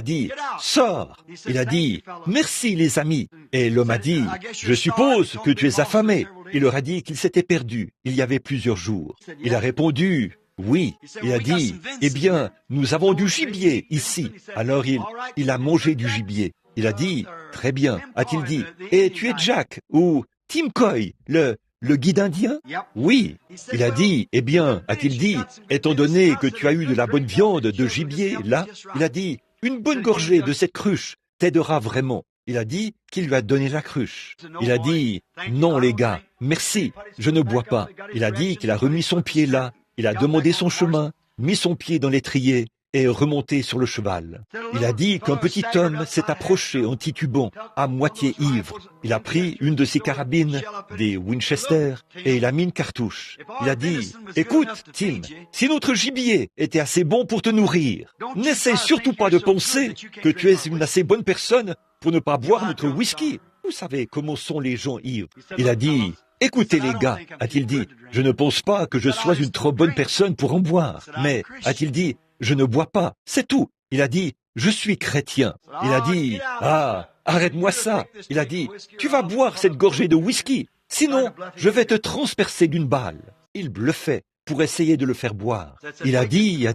dit, sors. Il a dit, merci les amis. Et l'homme a dit, je suppose que tu es affamé. Il leur a dit qu'il s'était perdu il y avait plusieurs jours. Il a répondu, oui. Il a dit, eh bien, nous avons du gibier ici. Alors il a mangé du gibier. Il a dit, très bien, a-t-il dit, et tu es Jack ou Tim Coy, le guide indien? Oui. Il a dit, eh bien, a-t-il dit, étant donné que tu as eu de la bonne viande de gibier, là, il a dit, une bonne gorgée de cette cruche t'aidera vraiment. Il a dit qu'il lui a donné la cruche. Il a dit, non les gars, merci, je ne bois pas. Il a dit qu'il a remis son pied là, il a demandé son chemin, mis son pied dans l'étrier et remonté sur le cheval. Il a dit qu'un petit homme s'est approché en titubant, à moitié ivre. Il a pris une de ses carabines, des Winchester, et il a mis une cartouche. Il a dit, écoute, Tim, si notre gibier était assez bon pour te nourrir, n'essaie surtout pas de penser que tu es une assez bonne personne pour ne pas boire notre whisky. Vous savez comment sont les gens ivres. Il a dit, écoutez les gars, a-t-il dit, je ne pense pas que je sois une trop bonne personne pour en boire, mais, a-t-il dit, je ne bois pas, c'est tout. Il a dit, je suis chrétien. Il a dit, ah, arrête-moi ça. Il a dit, tu vas boire cette gorgée de whisky, sinon je vais te transpercer d'une balle. Il bluffait pour essayer de le faire boire. Il a dit,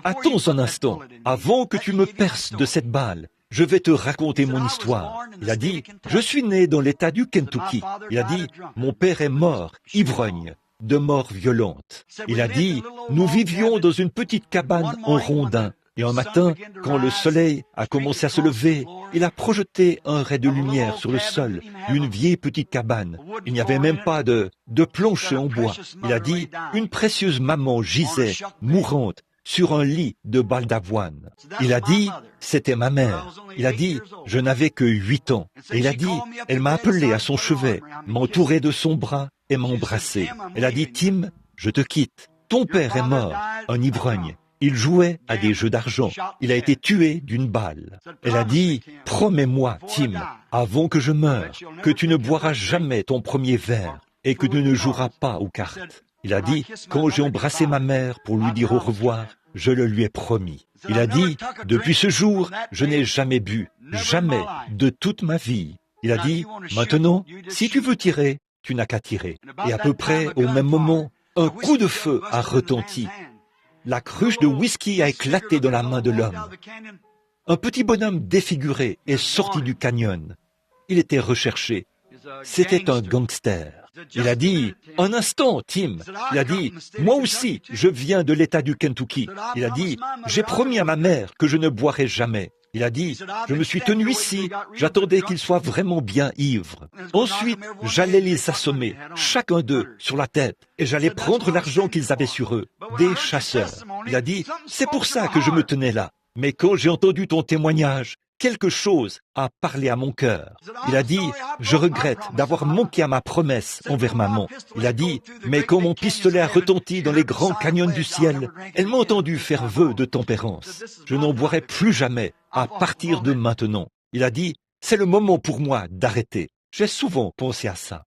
attends un instant, avant que tu me perces de cette balle, je vais te raconter mon histoire. Il a dit, je suis né dans l'État du Kentucky. Il a dit, mon père est mort, ivrogne, de mort violente. Il a dit, nous vivions dans une petite cabane en rondin. Et un matin, quand le soleil a commencé à se lever, il a projeté un ray de lumière sur le sol d'une vieille petite cabane. Il n'y avait même pas de plancher en bois. Il a dit, une précieuse maman gisait, mourante, sur un lit de balles d'avoine. Il a dit, c'était ma mère. Il a dit, je n'avais que 8 ans. Et il a dit, elle m'a appelé à son chevet, m'entourait de son bras et m'a embrassé. Elle a dit, Tim, je te quitte. Ton père est mort, un ivrogne. Il jouait à des jeux d'argent. Il a été tué d'une balle. Elle a dit, promets-moi, Tim, avant que je meure, que tu ne boiras jamais ton premier verre et que tu ne joueras pas aux cartes. Il a dit, quand j'ai embrassé ma mère pour lui dire au revoir, je le lui ai promis. Il a dit, depuis ce jour, je n'ai jamais bu, jamais, de toute ma vie. Il a dit, maintenant, si tu veux tirer, tu n'as qu'à tirer. Et à peu près au même moment, un coup de feu a retenti. La cruche de whisky a éclaté dans la main de l'homme. Un petit bonhomme défiguré est sorti du canyon. Il était recherché. C'était un gangster. Il a dit, un instant, Tim. Il a dit, moi aussi, je viens de l'État du Kentucky. Il a dit, j'ai promis à ma mère que je ne boirai jamais. Il a dit, je me suis tenu ici, j'attendais qu'ils soient vraiment bien ivres. Ensuite, j'allais les assommer, chacun d'eux, sur la tête, et j'allais prendre l'argent qu'ils avaient sur eux, des chasseurs. Il a dit, c'est pour ça que je me tenais là. Mais quand j'ai entendu ton témoignage, quelque chose a parlé à mon cœur. Il a dit, je regrette d'avoir manqué à ma promesse envers maman. Il a dit, mais quand mon pistolet a retenti dans les grands canyons du ciel, elle m'a entendu faire vœu de tempérance. Je n'en boirai plus jamais à partir de maintenant. Il a dit, c'est le moment pour moi d'arrêter. J'ai souvent pensé à ça.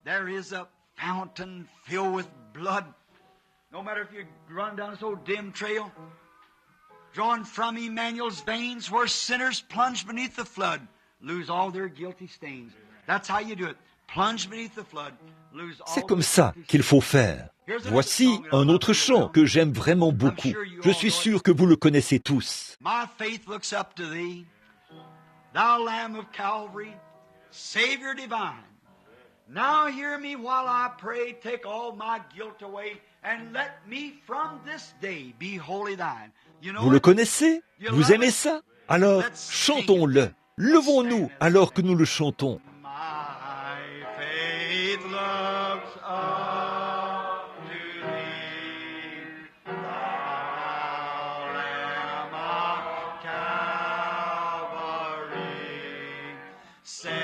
Drawn from Emmanuel's veins, where sinners plunge beneath the flood, lose all their guilty stains. That's how you do it. Plunge beneath the flood, lose all. C'est comme ça qu'il faut faire. Voici un autre chant que j'aime vraiment beaucoup. Je suis sûr que vous le connaissez tous. My faith looks up to thee, thou Lamb of Calvary, Savior divine. Now hear me while I pray, take all my guilt away, and let me from this day be wholly thine. Vous le connaissez? Vous aimez ça? Alors, chantons-le. Levons-nous alors que nous le chantons. My faith looks up to thee, thou Lamb of Calvary, Savior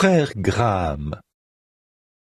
Frère Graham,